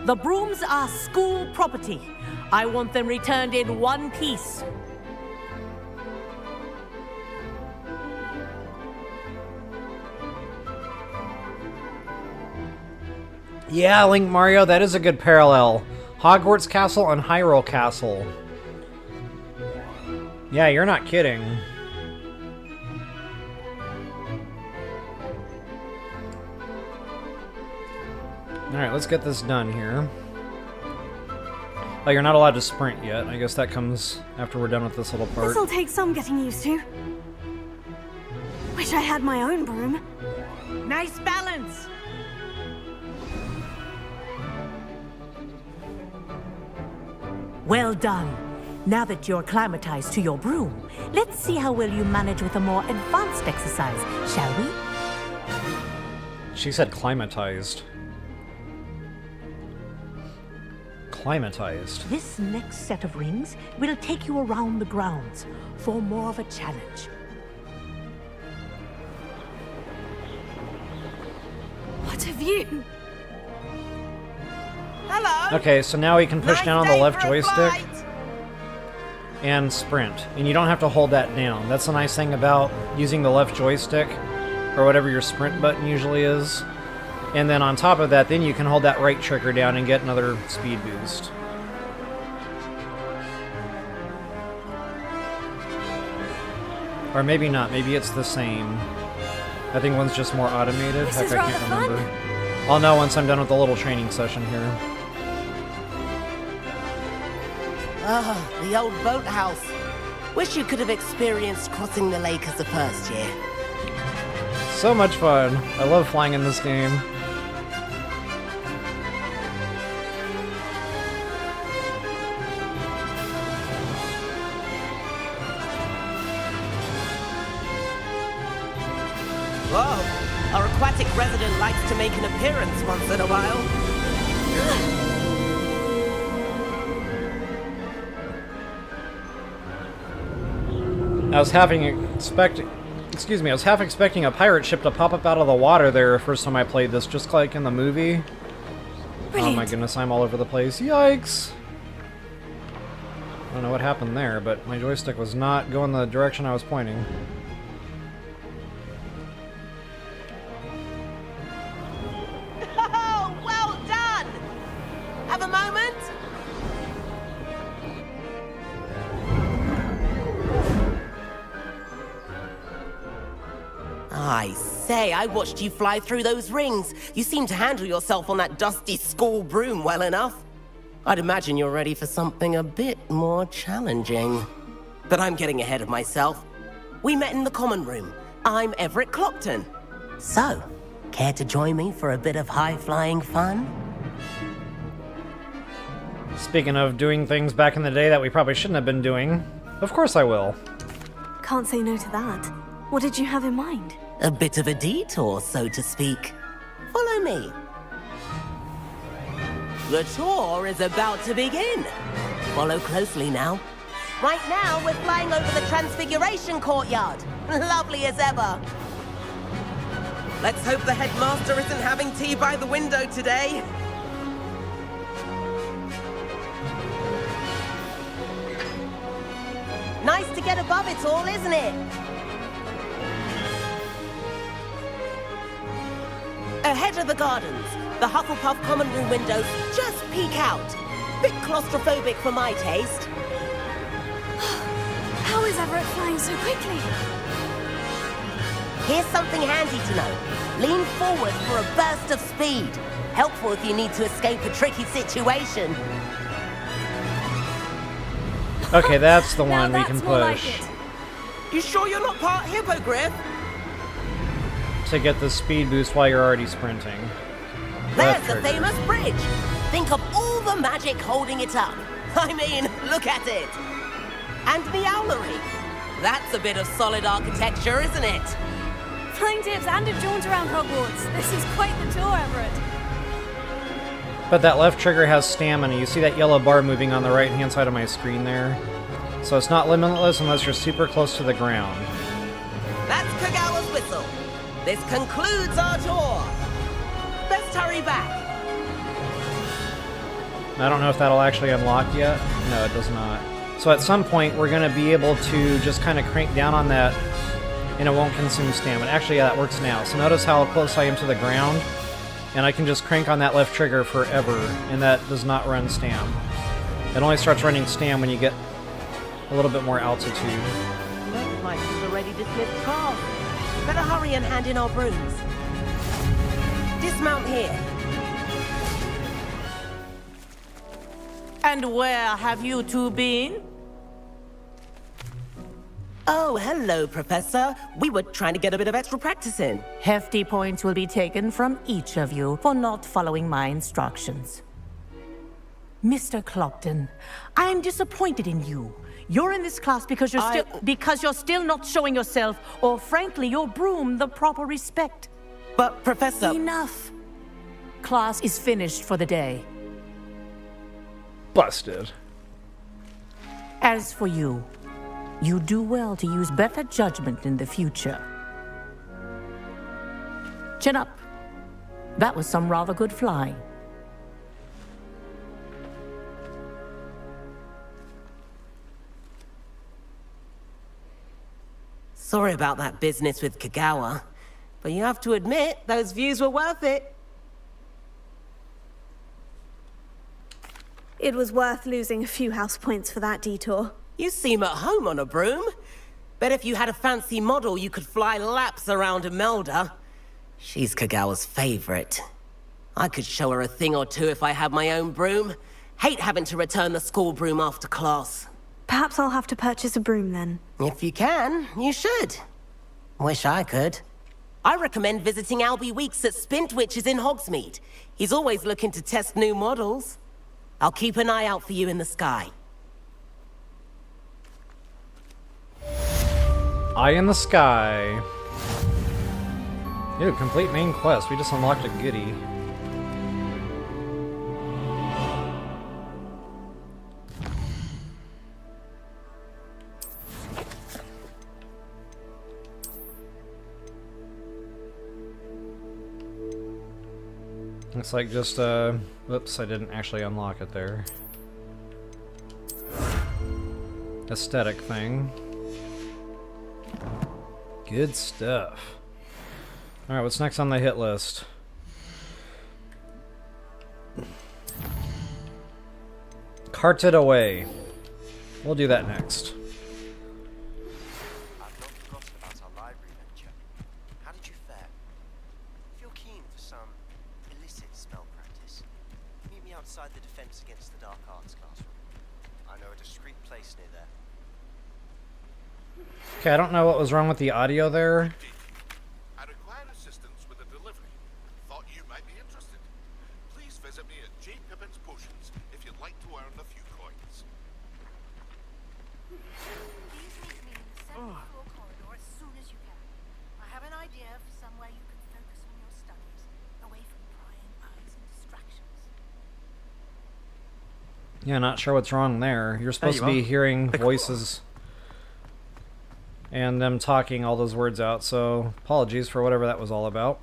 The brooms are school property. I want them returned in one piece. Yeah, Link Mario, that is a good parallel. Hogwarts Castle and Hyrule Castle. Yeah, you're not kidding. Alright, let's get this done here. Oh, you're not allowed to sprint yet. I guess that comes after we're done with this little part. This'll take some getting used to. Wish I had my own broom. Nice balance. Well done. Now that you're acclimatized to your broom, let's see how well you manage with a more advanced exercise, shall we? She said climatized. Climatized. This next set of rings will take you around the grounds for more of a challenge. What a view! Hello. Okay, so now we can push Nice down on the day left for a joystick flight. and sprint. And you don't have to hold that down. That's the nice thing about using the left joystick, or whatever your sprint button usually is. And then on top of that, then you can hold that right trigger down and get another speed boost. Or maybe not, maybe it's the same. I think one's just more automated. This Heck, is I can't rather fun. remember. I'll know once I'm done with the little training session here. Ah, the old boathouse. Wish you could have experienced crossing the lake as the first year. So much fun. I love flying in this game. Whoa, our aquatic resident likes to make an appearance once in a while. I was half expecting a pirate ship to pop up out of the water there the first time I played this, just like in the movie. Brilliant. Oh my goodness, I'm all over the place. Yikes! I don't know what happened there, but my joystick was not going the direction I was pointing. Oh, well done! Have a moment? I say, I watched you fly through those rings. You seem to handle yourself on that dusty school broom well enough. I'd imagine you're ready for something a bit more challenging. But I'm getting ahead of myself. We met in the common room. I'm Everett Clopton. So, care to join me for a bit of high-flying fun? Speaking of doing things back in the day that we probably shouldn't have been doing, of course I will. Can't say no to that. What did you have in mind? A bit of a detour, so to speak. Follow me. The tour is about to begin. Follow closely now. Right now, we're flying over the Transfiguration Courtyard. Lovely as ever. Let's hope the headmaster isn't having tea by the window today. Nice to get above it all, isn't it? Ahead of the gardens, the Hufflepuff common room windows just peek out. Bit claustrophobic for my taste. How is Everett flying so quickly? Here's something handy to know. Lean forward for a burst of speed. Helpful if you need to escape a tricky situation. Okay, that's the one we Now can that's more like push. it. You sure you're not part hippogriff? To get the speed boost while you're already sprinting. There's Left the trigger. famous bridge. Think of all the magic holding it up. I mean, look at it. And the owlery. That's a bit of solid architecture, isn't it? Flying tips and a jaunt around Hogwarts. This is quite the tour, Everett. But that left trigger has stamina. You see that yellow bar moving on the right-hand side of my screen there? So it's not limitless unless you're super close to the ground. That's Kagawa's whistle. This concludes our tour. Best hurry back. I don't know if that'll actually unlock yet. No, it does not. So at some point, we're going to be able to just kind of crank down on that, and it won't consume stamina. Actually, yeah, that works now. So notice how close I am to the ground, and I can just crank on that left trigger forever, and that does not run stam. It only starts running stam when you get a little bit more altitude. Looks like we've already dismissed cars. Better hurry and hand in our brooms. Dismount here. And where have you two been? Oh, hello, Professor. We were trying to get a bit of extra practice in. Hefty points will be taken from each of you for not following my instructions. Mr. Clopton, I am disappointed in you. You're in this class because you're still not showing yourself, or frankly, your broom, the proper respect. But, Professor... Enough! Class is finished for the day. Busted. As for you, you do well to use better judgment in the future. Chin up. That was some rather good flying. Sorry about that business with Kagawa, but you have to admit, those views were worth it. It was worth losing a few house points for that detour. You seem at home on a broom. Bet if you had a fancy model, you could fly laps around Imelda. She's Kagawa's favorite. I could show her a thing or two if I had my own broom. Hate having to return the school broom after class. Perhaps I'll have to purchase a broom then. If you can, you should. Wish I could. I recommend visiting Albie Weeks at Spintwitches in Hogsmeade. He's always looking to test new models. I'll keep an eye out for you in the sky. Eye in the sky. Ew, complete main quest. We just unlocked a goodie. Looks like just, whoops, I didn't actually unlock it there. Aesthetic thing. Good stuff. Alright, what's next on the hit list? Carted away. We'll do that next. I've not forgotten about our library venture. How did you fare? If you're keen for some illicit spell practice, meet me outside the Defense Against the Dark Arts classroom. I know a discreet place near there. Okay, I don't know what was wrong with the audio there. I require assistance with a delivery. Thought you might be interested. Please visit me at J. Pippin's Potions if you'd like to earn a few coins. Please meet me in the second floor corridor as soon as you can. I have an idea for somewhere you can focus on your studies, away from prying eyes and distractions. Yeah, not sure what's wrong there. You're supposed to be hearing voices and them talking all those words out, so apologies for whatever that was all about.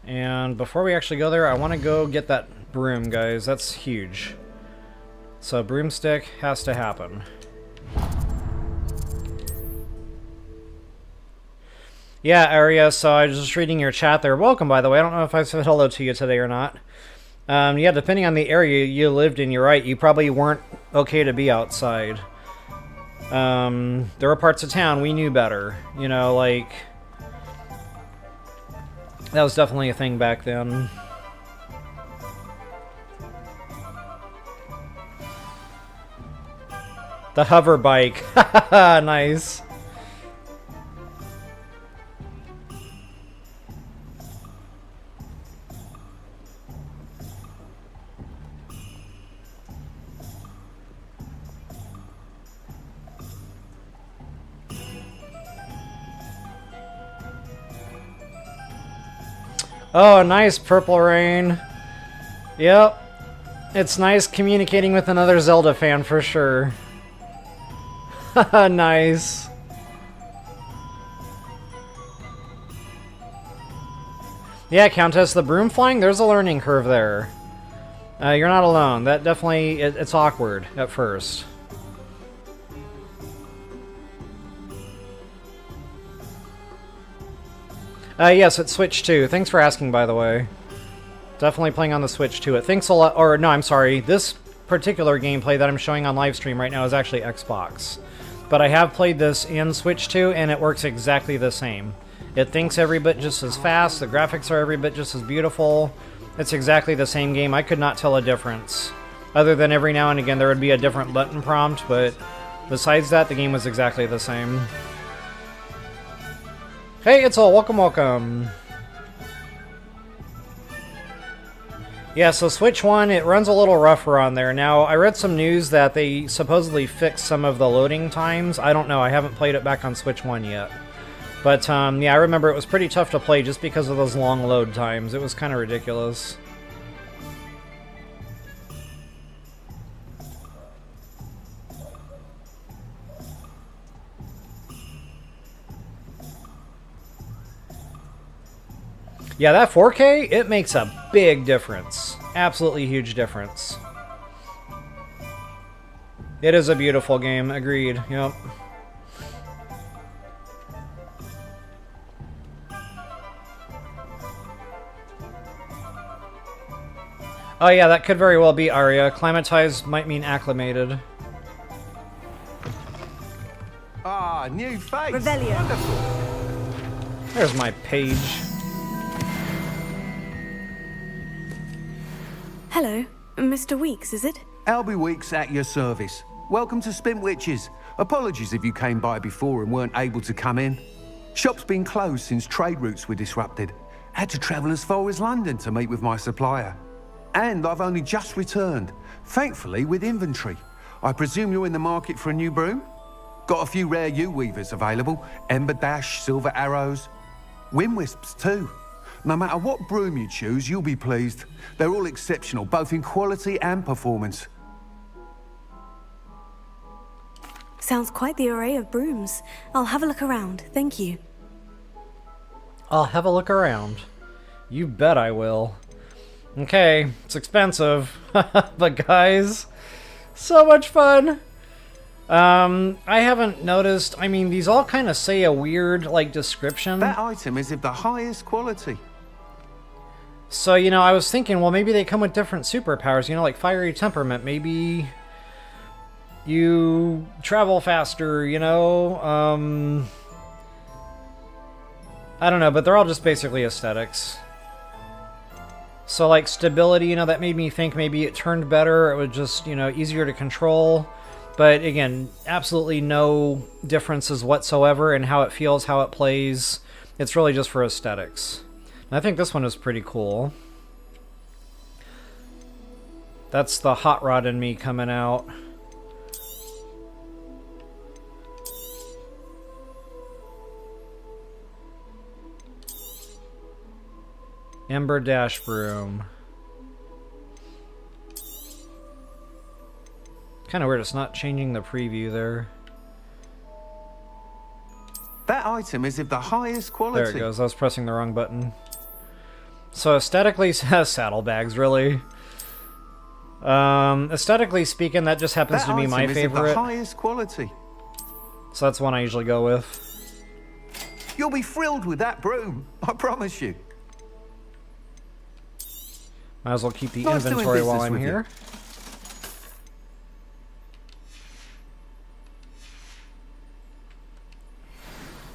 And before we actually go there, I want to go get that broom, guys. That's huge. So broomstick has to happen. Yeah, Aria, so I was just reading your chat there. Welcome, by the way. I don't know if I said hello to you today or not. Yeah, depending on the area you lived in, you're right. You probably weren't okay to be outside. There were parts of town we knew better. You know, like... that was definitely a thing back then. The hover bike. Nice. Oh, nice, Purple Rain. Yep. It's nice communicating with another Zelda fan for sure. Nice. Yeah, Countess, the broom flying, there's a learning curve there. You're not alone. That definitely, it's awkward at first. Yes, it's Switch 2. Thanks for asking, by the way. Definitely playing on the Switch 2. It thinks a lot, or no, I'm sorry. This particular gameplay that I'm showing on livestream right now is actually Xbox. But I have played this in Switch 2, and it works exactly the same. It thinks every bit just as fast, the graphics are every bit just as beautiful. It's exactly the same game. I could not tell a difference. Other than every now and again there would be a different button prompt, but besides that, the game was exactly the same. Hey, it's all welcome, welcome. Yeah, so Switch 1, it runs a little rougher on there. Now, I read some news that they supposedly fixed some of the loading times. I don't know, I haven't played it back on Switch 1 yet. But, yeah, I remember it was pretty tough to play just because of those long load times. It was kind of ridiculous. Yeah, that 4K, it makes a big difference. Absolutely huge difference. It is a beautiful game, agreed, yep. Oh yeah, that could very well be Arya. Acclimatized might mean acclimated. Ah, new face. Revelio. Wonderful. There's my page. Hello, Mr. Weeks, is it? Albie Weeks at your service. Welcome to Spintwitches. Apologies if you came by before and weren't able to come in. Shop's been closed since trade routes were disrupted. Had to travel as far as London to meet with my supplier. And I've only just returned, thankfully with inventory. I presume you're in the market for a new broom? Got a few rare U-weavers available. Ember Dash, Silver Arrows. Wind Wisps too. No matter what broom you choose, you'll be pleased. They're all exceptional, both in quality and performance. Sounds quite the array of brooms. I'll have a look around, thank you. I'll have a look around. You bet I will. Okay, it's expensive. But guys, so much fun! I haven't noticed, I mean, these all kind of say a weird, like, description. That item is of the highest quality. So, you know, I was thinking, well, maybe they come with different superpowers, you know, like fiery temperament. Maybe you travel faster, you know? I don't know, but they're all just basically aesthetics. So, like, stability, you know, that made me think maybe it turned better, it was just, you know, easier to control. But, again, absolutely no differences whatsoever in how it feels, how it plays. It's really just for aesthetics. I think this one is pretty cool. That's the hot rod in me coming out. Ember Dash Broom. Kind of weird, it's not changing the preview there. That item is of the highest quality. There it goes, I was pressing the wrong button. So aesthetically, saddlebags, really. Aesthetically speaking, that just happens to be my favorite. Is of the highest quality. So that's one I usually go with. You'll be thrilled with that broom, I promise you. Might as well keep the Nice inventory while doing I'm business here.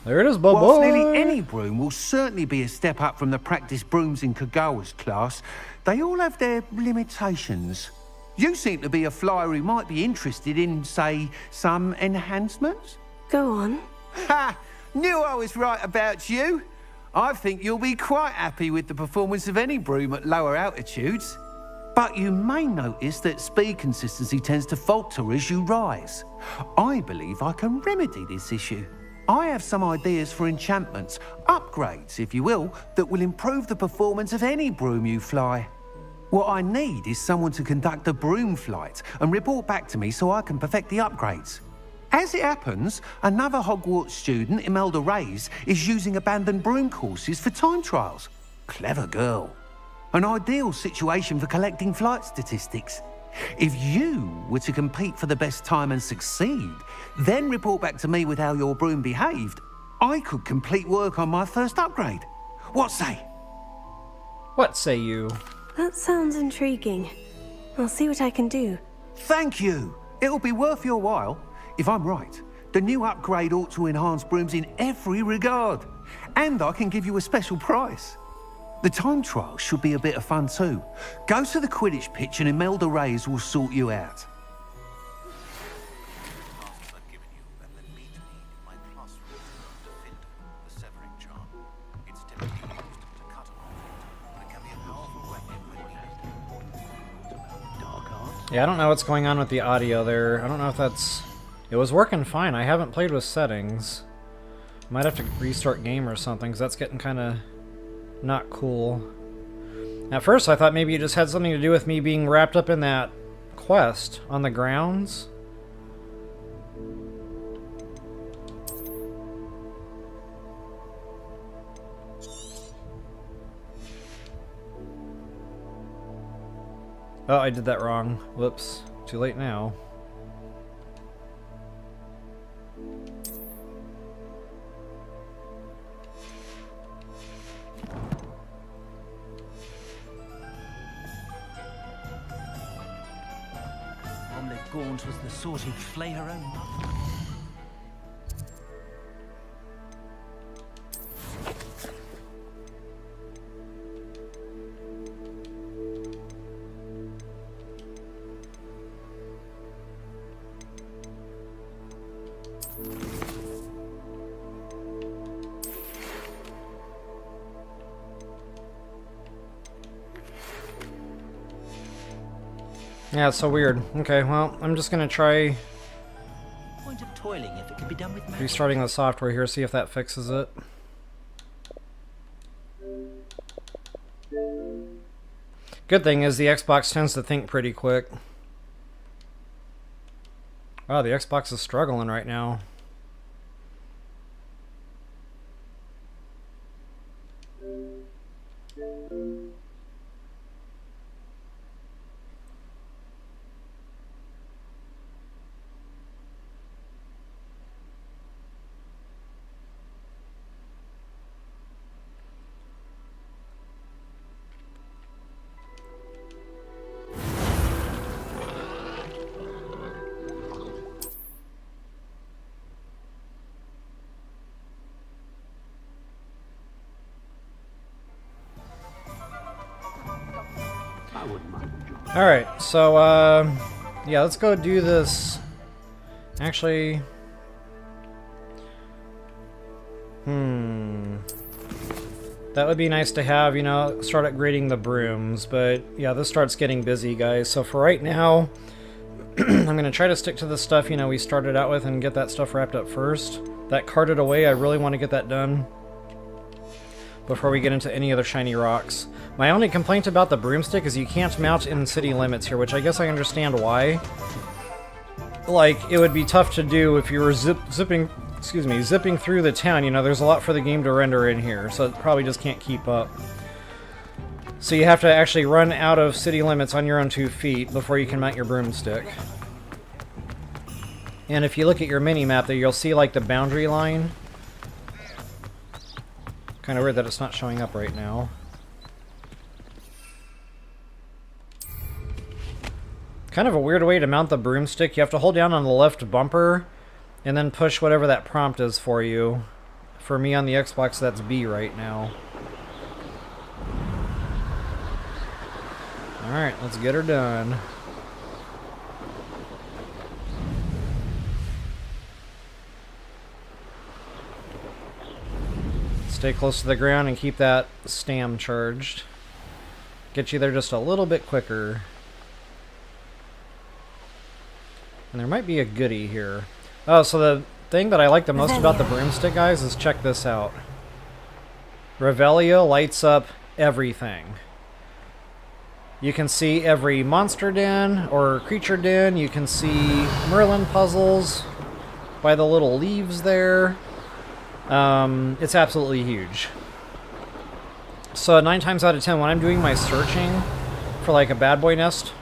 There it is, boy. Whilst nearly any broom will certainly be a step up from the practice brooms in Kagawa's class, they all have their limitations. You seem to be a flyer who might be interested in, say, some enhancements? Go on. Ha! Knew I was right about you. I think you'll be quite happy with the performance of any broom at lower altitudes. But you may notice that speed consistency tends to falter as you rise. I believe I can remedy this issue. I have some ideas for enchantments, upgrades, if you will, that will improve the performance of any broom you fly. What I need is someone to conduct a broom flight and report back to me so I can perfect the upgrades. As it happens, another Hogwarts student, Imelda Reyes, is using abandoned broom courses for time trials. Clever girl. An ideal situation for collecting flight statistics. If you were to compete for the best time and succeed, then report back to me with how your broom behaved, I could complete work on my first upgrade. What say? What say you? That sounds intriguing. I'll see what I can do. Thank you. It'll be worth your while. If I'm right, the new upgrade ought to enhance brooms in every regard. And I can give you a special price. The time trial should be a bit of fun too. Go to the Quidditch pitch and Imelda Reyes will sort you out. Yeah, I don't know what's going on with the audio there. I don't know if that's... It was working fine. I haven't played with settings. Might have to restart game or something, because that's getting kind of not cool. At first, I thought maybe it just had something to do with me being wrapped up in that quest on the grounds. Oh, I did that wrong. Whoops. Too late now. Gaunt was the sort who'd flay her own mother. Yeah, it's so weird. Okay, well, I'm just gonna try Point of toiling if it can be done with magic. restarting the software here, see if that fixes it. Good thing is the Xbox tends to think pretty quick. Wow, the Xbox is struggling right now. Alright, so, yeah, let's go do this. Actually... That would be nice to have, you know, start upgrading the brooms, but yeah, this starts getting busy, guys. So for right now, I'm going to try to stick to the stuff, you know, we started out with and get that stuff wrapped up first. That carted away, I really want to get that done before we get into any other shiny rocks. My only complaint about the broomstick is you can't mount in city limits here, which I guess I understand why. Like, it would be tough to do if you were zipping through the town. You know, there's a lot for the game to render in here, so it probably just can't keep up. So you have to actually run out of city limits on your own 2 feet before you can mount your broomstick. And if you look at your mini-map there, you'll see, like, the boundary line. Kind of weird that it's not showing up right now. Kind of a weird way to mount the broomstick. You have to hold down on the left bumper and then push whatever that prompt is for you. For me on the Xbox, that's B right now. Alright, let's get her done. Stay close to the ground and keep that stam charged. Get you there just a little bit quicker. And there might be a goodie here. Oh, so the thing that I like the most about the broomstick, guys, is check this out. Revelio lights up everything. You can see every monster den or creature den. You can see Merlin puzzles by the little leaves there. It's absolutely huge. So 9 times out of 10, when I'm doing my searching for like a bad boy nest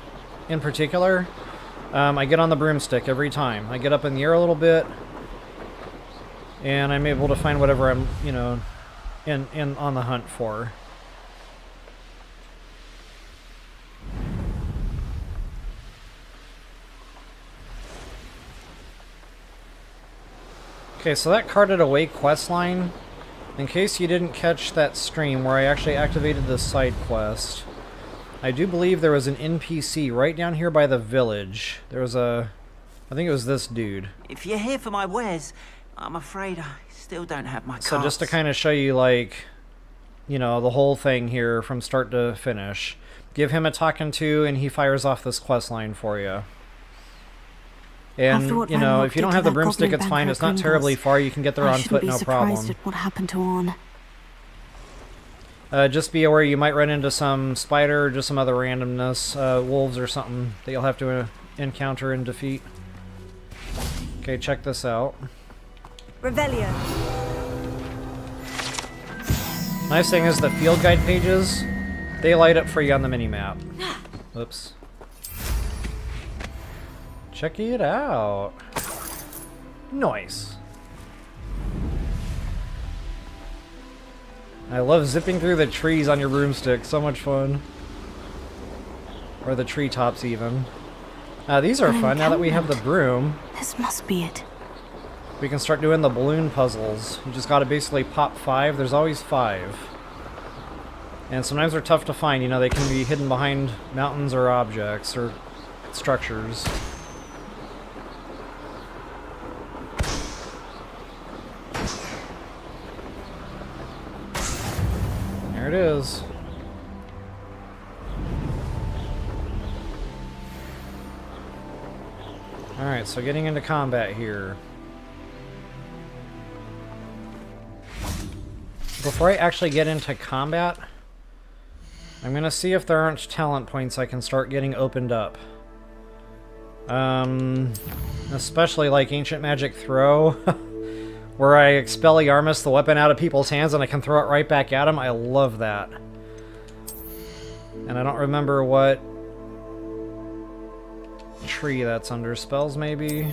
in particular, I get on the broomstick every time. I get up in the air a little bit, and I'm able to find whatever I'm, you know, on the hunt for. Okay, so that carted away quest line. In case you didn't catch that stream where I actually activated the side quest, I do believe there was an NPC right down here by the village. There was a... I think it was this dude. If you're here for my wares, I'm afraid I still don't have my cards. So just to kind of show you, like, you know, the whole thing here from start to finish. Give him a talking to, and he fires off this quest line for you. And, you know, if you don't have the broomstick, it's fine. It's not terribly far. You can get there on foot, no problem. I shouldn't be surprised at what happened to Orn. Just be aware you might run into some spider or just some other randomness, wolves or something that you'll have to encounter and defeat. Okay, check this out. Revelio. Nice thing is the field guide pages, they light up for you on the mini-map. Oops. Check it out. Nice. I love zipping through the trees on your broomstick. So much fun. Or the treetops even. These are fun now that we have the broom. This must be it. We can start doing the balloon puzzles. You just gotta basically pop 5. There's always 5. And sometimes they're tough to find. You know, they can be hidden behind mountains or objects or structures. There it is. Alright, so getting into combat here. Before I actually get into combat, I'm going to see if there aren't talent points I can start getting opened up. Especially like Ancient Magic Throw, where I Expelliarmus the weapon out of people's hands and I can throw it right back at them. I love that. And I don't remember what tree that's under. Spells, maybe?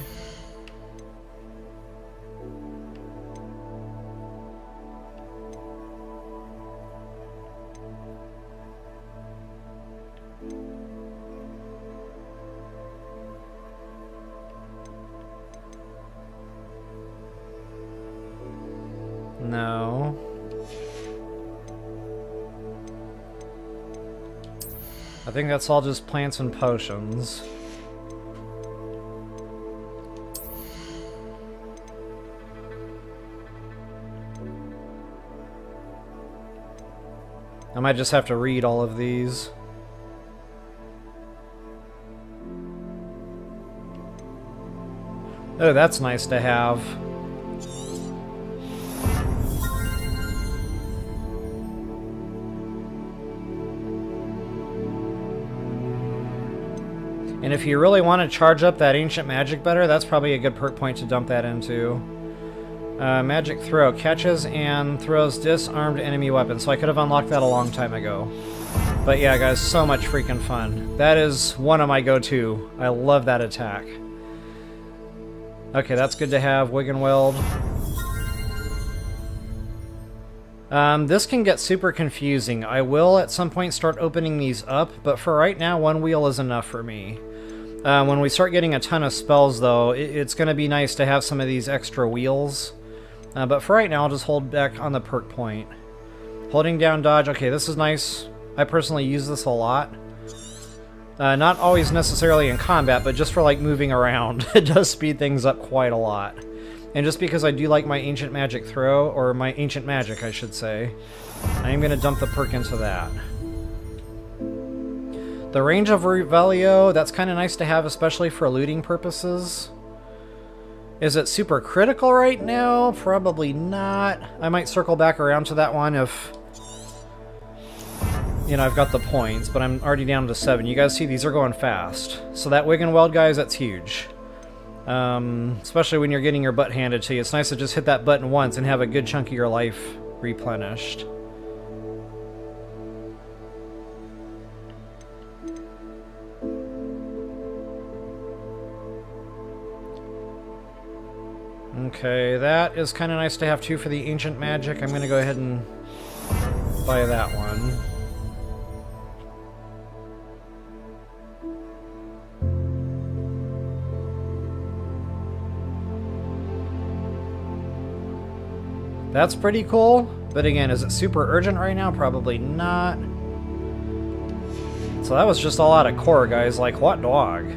No. I think that's all just plants and potions. I might just have to read all of these. Oh, that's nice to have. And if you really want to charge up that ancient magic better, that's probably a good perk point to dump that into. Magic Throw. Catches and throws disarmed enemy weapons. So I could have unlocked that a long time ago. But yeah, guys, so much freaking fun. That is one of my go-to. I love that attack. Okay, that's good to have. Wig and Weld. This can get super confusing. I will at some point start opening these up, but for right now, one wheel is enough for me. When we start getting a ton of spells, though, it's going to be nice to have some of these extra wheels. But for right now, I'll just hold back on the perk point. Holding down dodge. Okay, this is nice. I personally use this a lot. Not always necessarily in combat, but just for like moving around. It does speed things up quite a lot. And just because I do like my Ancient Magic Throw, or my Ancient Magic, I should say, I am going to dump the perk into that. The range of Revelio, that's kind of nice to have, especially for looting purposes. Is it super critical right now? Probably not. I might circle back around to that one if, you know, I've got the points, but I'm already down to 7. You guys see these are going fast. So that Wig and Weld, guys, that's huge. Especially when you're getting your butt handed to you. It's nice to just hit that button once and have a good chunk of your life replenished. Okay, that is kind of nice to have too for the Ancient Magic. I'm going to go ahead and buy that one. That's pretty cool, but again, is it super urgent right now? Probably not. So that was just all out of core, guys. Like, what dog?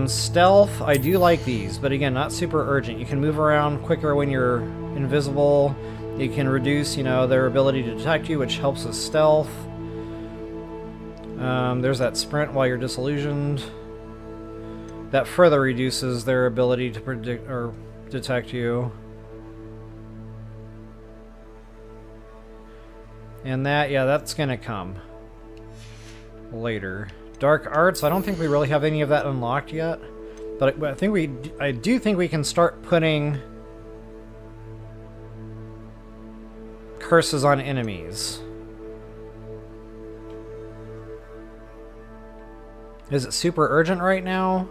Stealth, I do like these, but again, not super urgent. You can move around quicker when you're invisible. You can reduce, you know, their ability to detect you, which helps with stealth. There's that sprint while you're disillusioned. That further reduces their ability to predict or detect you. And that, yeah, that's gonna come later. Dark arts, I don't think we really have any of that unlocked yet, but I think I do think we can start putting curses on enemies. Is it super urgent right now?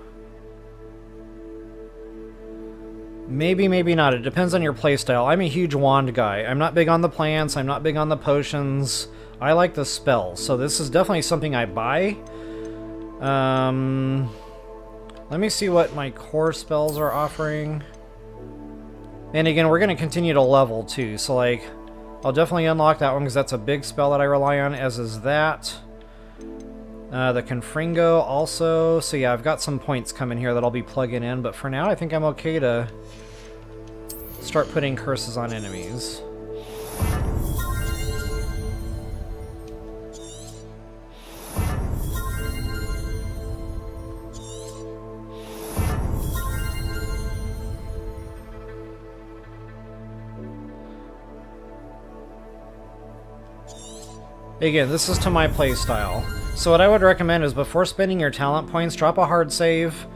Maybe, maybe not. It depends on your playstyle. I'm a huge wand guy. I'm not big on the plants. I'm not big on the potions. I like the spells. So this is definitely something I buy. Let me see what my core spells are offering. And again, we're going to continue to level too. So like, I'll definitely unlock that one because that's a big spell that I rely on, as is that. The Confringo also. So yeah, I've got some points coming here that I'll be plugging in, but for now I think I'm okay to start putting curses on enemies. Again, this is to my playstyle. So what I would recommend is before spending your talent points, drop a hard save,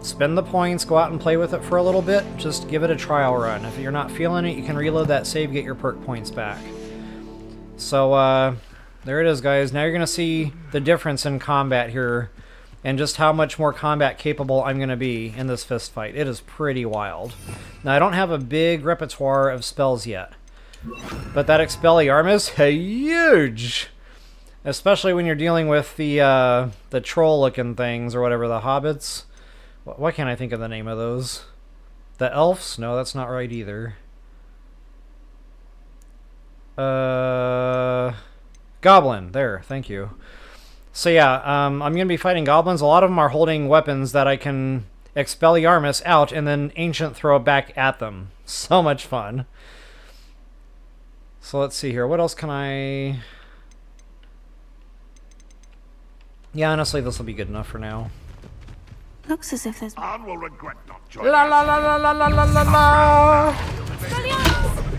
spend the points, go out and play with it for a little bit, just give it a trial run. If you're not feeling it, you can reload that save, get your perk points back. So there it is, guys. Now you're going to see the difference in combat here and just how much more combat capable I'm going to be in this fist fight. It is pretty wild. Now I don't have a big repertoire of spells yet, but that Expelliarmus, huge! Especially when you're dealing with the troll-looking things, or whatever, the hobbits. Why can't I think of the name of those? The elves? No, that's not right either. Goblin. There, thank you. So yeah, I'm going to be fighting goblins. A lot of them are holding weapons that I can Expelliarmus out and then Ancient throw back at them. So much fun. So let's see here. What else can I... Yeah, honestly, this will be good enough for now. Looks as if there's... Anne will regret not joining La la la la la la la la la!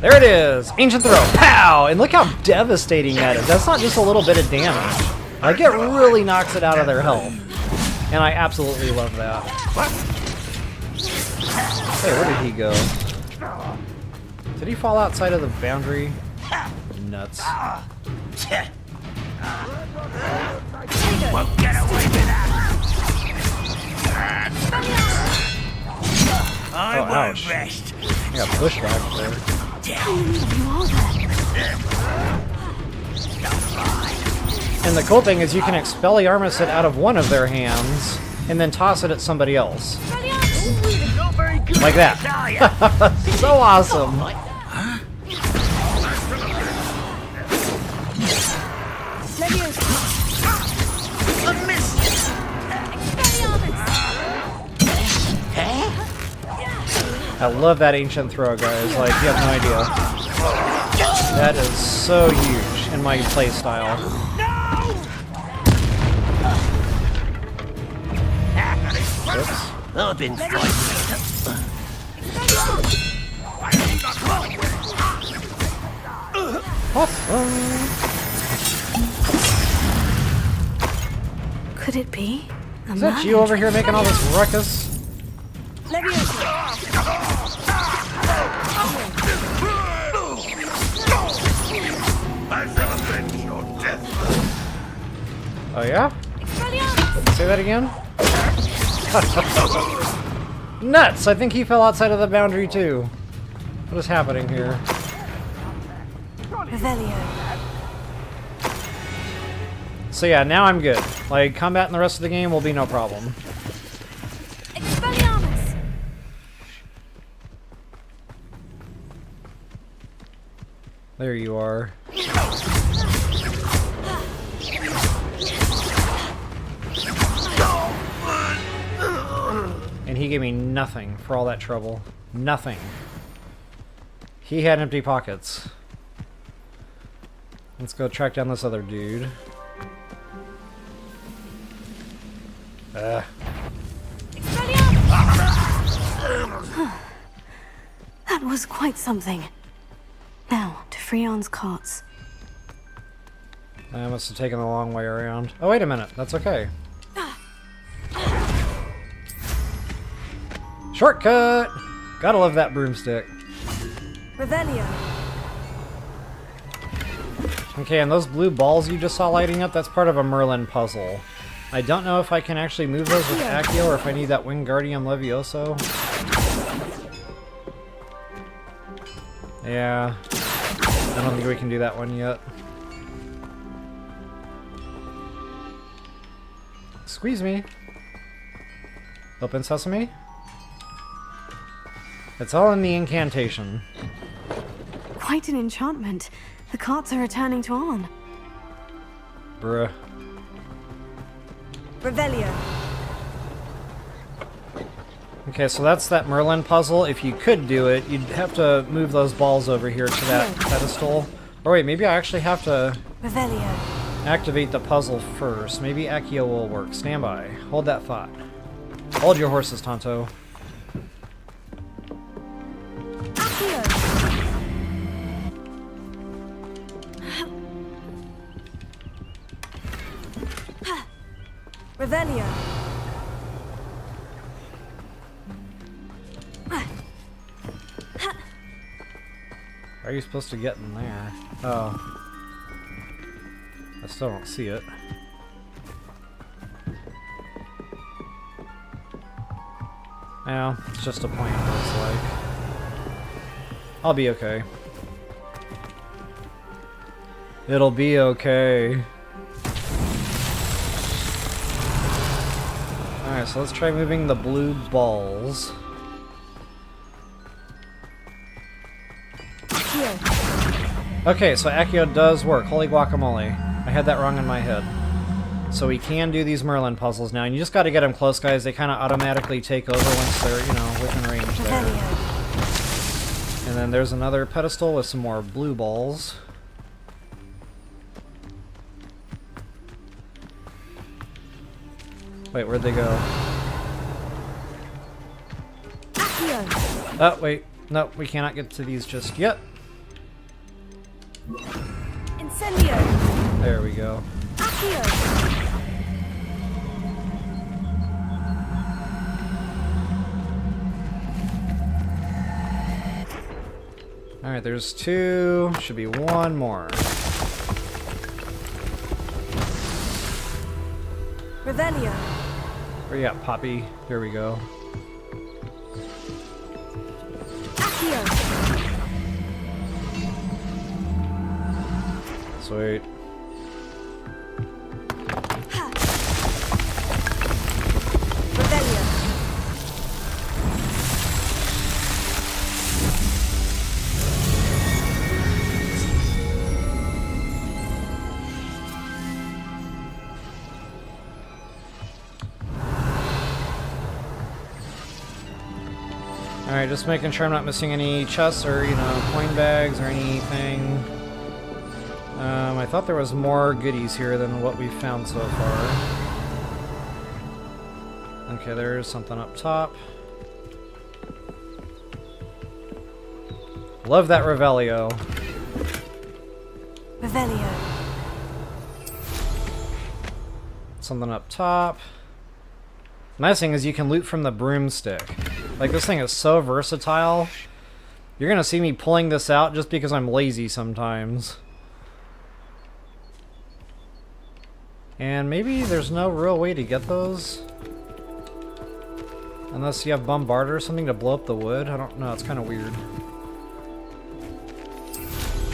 There it is! Ancient throw! Pow! And look how devastating that is. That's not just a little bit of damage. Like, it really knocks it out of their health. And I absolutely love that. Hey, where did he go? Did he fall outside of the boundary? Nuts. Won't get away with that. I won't rest. I got pushed back there. And the cool thing is you can Expelliarmus it out of one of their hands and then toss it at somebody else. Like that. So awesome. I love that ancient throw, guys. Like, you have no idea. That is so huge in my playstyle. Oops. I've been Could it be? Is that you over here making all this ruckus? Oh yeah? Say that again? Nuts! I think he fell outside of the boundary too. What is happening here? So yeah, now I'm good. Like, combat in the rest of the game will be no problem. There you are. And he gave me nothing for all that trouble. Nothing. He had empty pockets. Let's go track down this other dude. That was quite something. Now, to Freon's carts. I must have taken the long way around. Oh, wait a minute. That's okay. Shortcut! Gotta love that broomstick. Revelio. Okay, and those blue balls you just saw lighting up, that's part of a Merlin puzzle. I don't know if I can actually move those with Accio or if I need that Wingardium Levioso. Yeah. I don't think we can do that one yet. Squeeze me. Open sesame. It's all in the incantation. Quite an enchantment. The carts are returning to Arn. Bruh. Revelio. Okay, so that's that Merlin puzzle. If you could do it, you'd have to move those balls over here to that pedestal. Or wait, maybe I actually have to Revelio. activate the puzzle first. Maybe Accio will work. Stand by. Hold that thought. Hold your horses, Tonto. Revelio. How are you supposed to get in there? Oh. I still don't see it. Well, it's just a point, it looks like. I'll be okay. It'll be okay. Alright, so let's try moving the blue balls. Okay, so Accio does work. Holy guacamole. I had that wrong in my head. So we can do these Merlin puzzles now, and you just gotta get them close, guys. They kind of automatically take over once they're, you know, within range there. And then there's another pedestal with some more blue balls. Wait, where'd they go? Oh, wait. No, we cannot get to these just yet. Incendio. There we go. Alright, there's two. Should be one more. Revelio. Where you at, Poppy? Here we go. Sweet. Alright, just making sure I'm not missing any chests or, you know, coin bags or anything. I thought there was more goodies here than what we've found so far. Okay, there's something up top. Love that Revelio. Revelio. Something up top. Nice thing is you can loot from the broomstick. Like, this thing is so versatile. You're gonna see me pulling this out just because I'm lazy sometimes. And maybe there's no real way to get those? Unless you have Bombarder or something to blow up the wood? I don't know, it's kind of weird.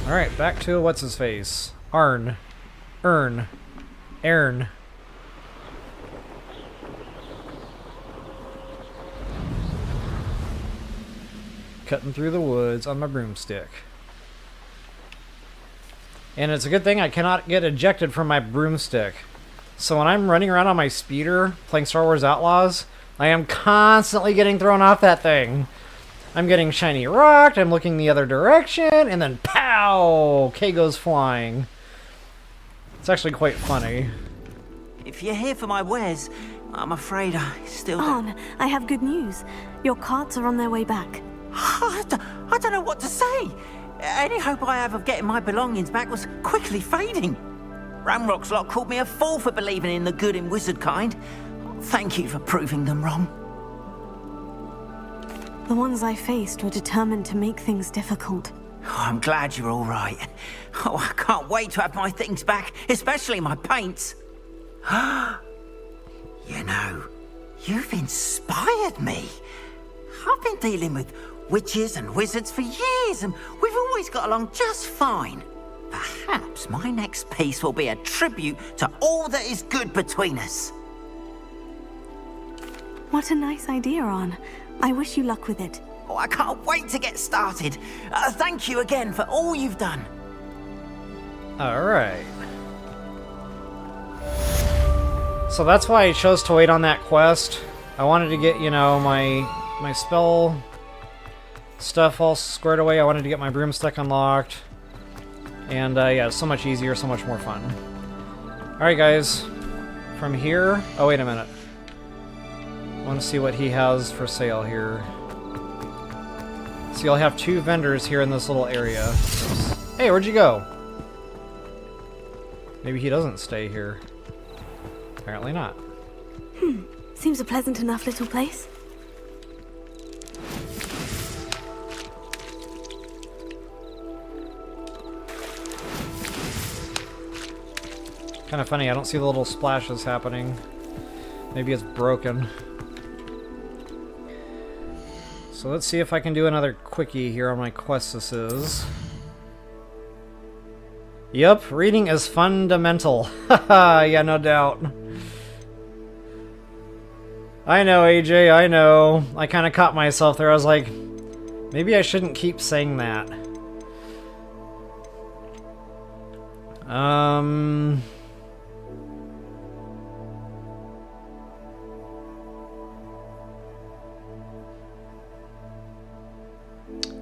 Alright, back to what's-his-face. Arn. Ern. Aaron. Cutting through the woods on my broomstick. And it's a good thing I cannot get ejected from my broomstick. So when I'm running around on my speeder, playing Star Wars Outlaws, I am constantly getting thrown off that thing. I'm getting shiny rocked, I'm looking the other direction, and then pow! K goes flying. It's actually quite funny. If you're here for my wares, I'm afraid I still don't... Arn, I have good news. Your carts are on their way back. I don't know what to say. Any hope I have of getting my belongings back was quickly fading. Ramrock's lot called me a fool for believing in the good in wizard kind. Thank you for proving them wrong. The ones I faced were determined to make things difficult. Oh, I'm glad you're all right. Oh, I can't wait to have my things back, especially my paints. You know, you've inspired me. I've been dealing with witches and wizards for years, and we've always got along just fine. Perhaps my next piece will be a tribute to all that is good between us. What a nice idea, Arn. I wish you luck with it. Oh, I can't wait to get started. Thank you again for all you've done. Alright. So that's why I chose to wait on that quest. I wanted to get, you know, my spell stuff all squared away. I wanted to get my broomstick unlocked. And yeah, it's so much easier, so much more fun. Alright guys, from here... Oh, wait a minute. I want to see what he has for sale here. So you'll have 2 vendors here in this little area. Hey, where'd you go? Maybe he doesn't stay here. Apparently not. Seems a pleasant enough little place. Kind of funny, I don't see the little splashes happening. Maybe it's broken. So let's see if I can do another quickie here on my quests. Yup, reading is fundamental. Haha, yeah, no doubt. I know, AJ, I know. I kind of caught myself there. I was like, maybe I shouldn't keep saying that.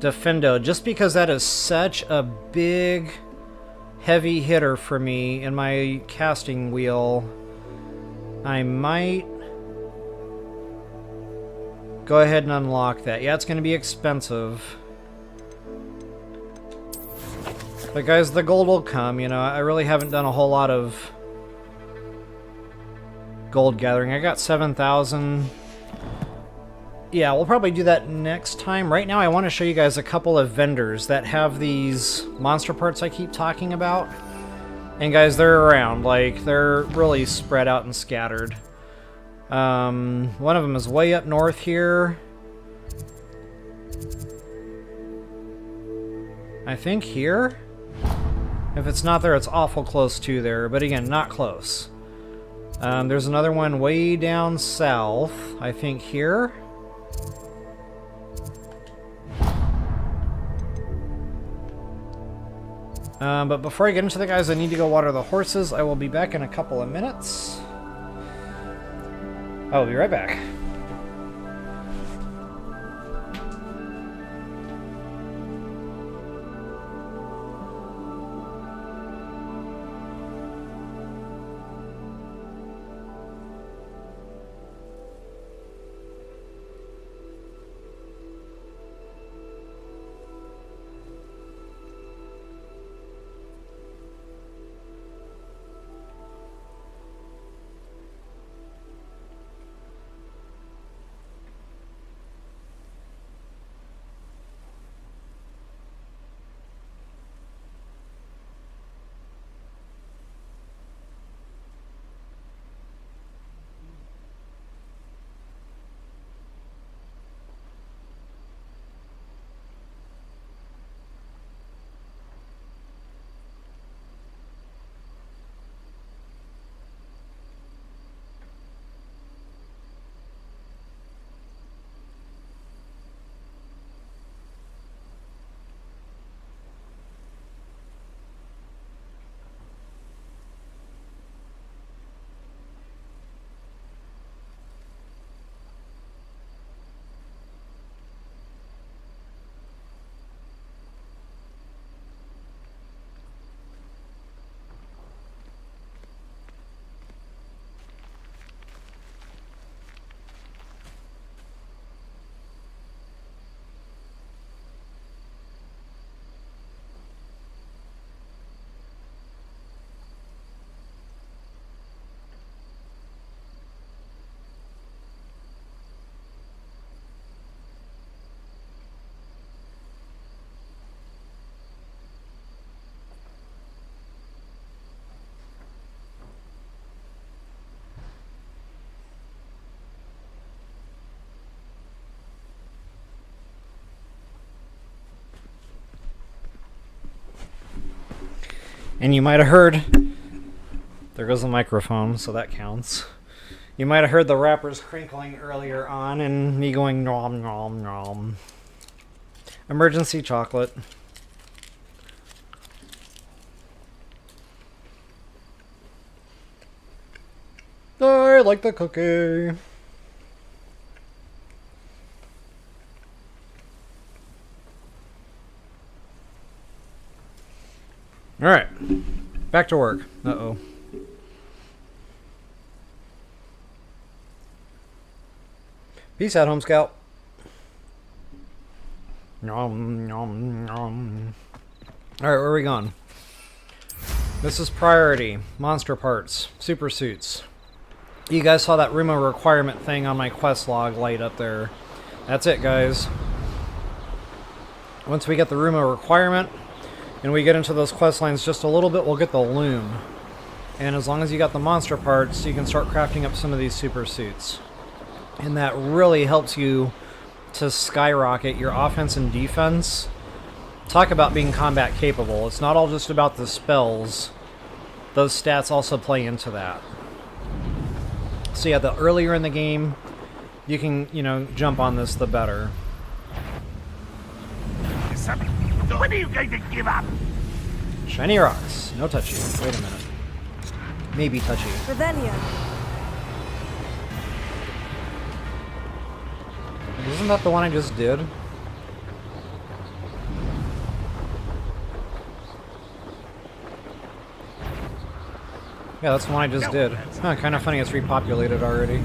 Defendo, just because that is such a big, heavy hitter for me in my casting wheel, I might go ahead and unlock that. Yeah, it's going to be expensive. But guys, the gold will come, you know. I really haven't done a whole lot of gold gathering. I got 7,000. Yeah, we'll probably do that next time. Right now, I want to show you guys a couple of vendors that have these monster parts I keep talking about. And guys, they're around. Like, they're really spread out and scattered. One of them is way up north here. I think here? If it's not there, it's awful close to there. But again, not close. There's another one way down south. I think here. But before I get into the guys, I need to go water the horses. I will be back in a couple of minutes. I'll be right back. And you might have heard... There goes the microphone, so that counts. You might have heard the wrappers crinkling earlier on and me going nom nom nom. Emergency chocolate. I like the cookie. Alright. Back to work. Uh-oh. Peace out, Home Scout. Nom, nom, nom. Alright, where are we going? This is priority. Monster parts. Super suits. You guys saw that room of requirement thing on my quest log light up there. That's it, guys. Once we get the room of requirement, and we get into those quest lines just a little bit, we'll get the loom. And as long as you got the monster parts, you can start crafting up some of these super suits. And that really helps you to skyrocket your offense and defense. Talk about being combat capable. It's not all just about the spells. Those stats also play into that. So yeah, the earlier in the game you can, you know, jump on this, the better. When are you going to give up? Shiny rocks. No touchy. Wait a minute. Maybe touchy. Revelio. Isn't that the one I just did? Yeah, that's the one I just did. Huh, kind of funny it's repopulated already.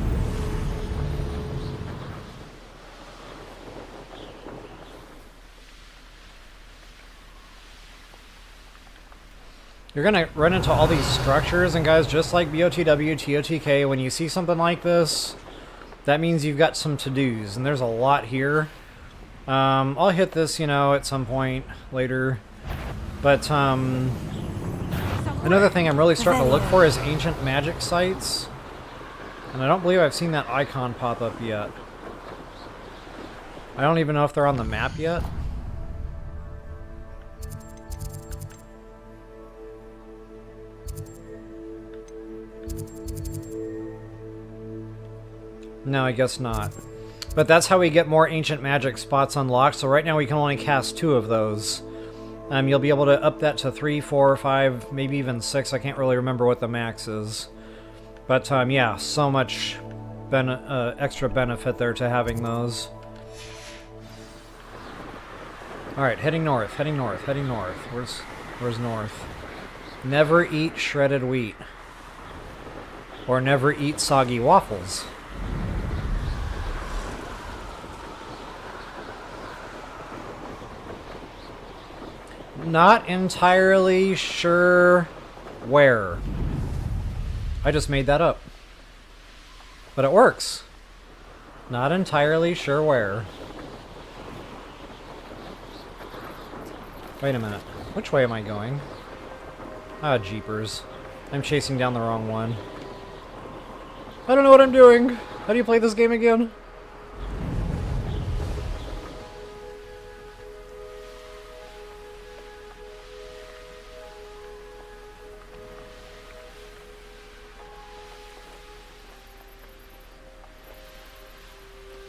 You're gonna run into all these structures, and guys, just like BOTW, TOTK, when you see something like this, that means you've got some to-dos, and there's a lot here. I'll hit this, you know, at some point later. But, another thing I'm really starting to look for is ancient magic sites. And I don't believe I've seen that icon pop up yet. I don't even know if they're on the map yet. No, I guess not. But that's how we get more ancient magic spots unlocked. So right now we can only cast 2 of those. You'll be able to up that to 3, 4, 5, maybe even 6. I can't really remember what the max is. But yeah, so much extra benefit there to having those. Alright, heading north, heading north, heading north. Where's north? Never eat shredded wheat. Or never eat soggy waffles. Not entirely sure where. I just made that up. But it works. Not entirely sure where. Wait a minute. Which way am I going? Ah, jeepers. I'm chasing down the wrong one. I don't know what I'm doing. How do you play this game again?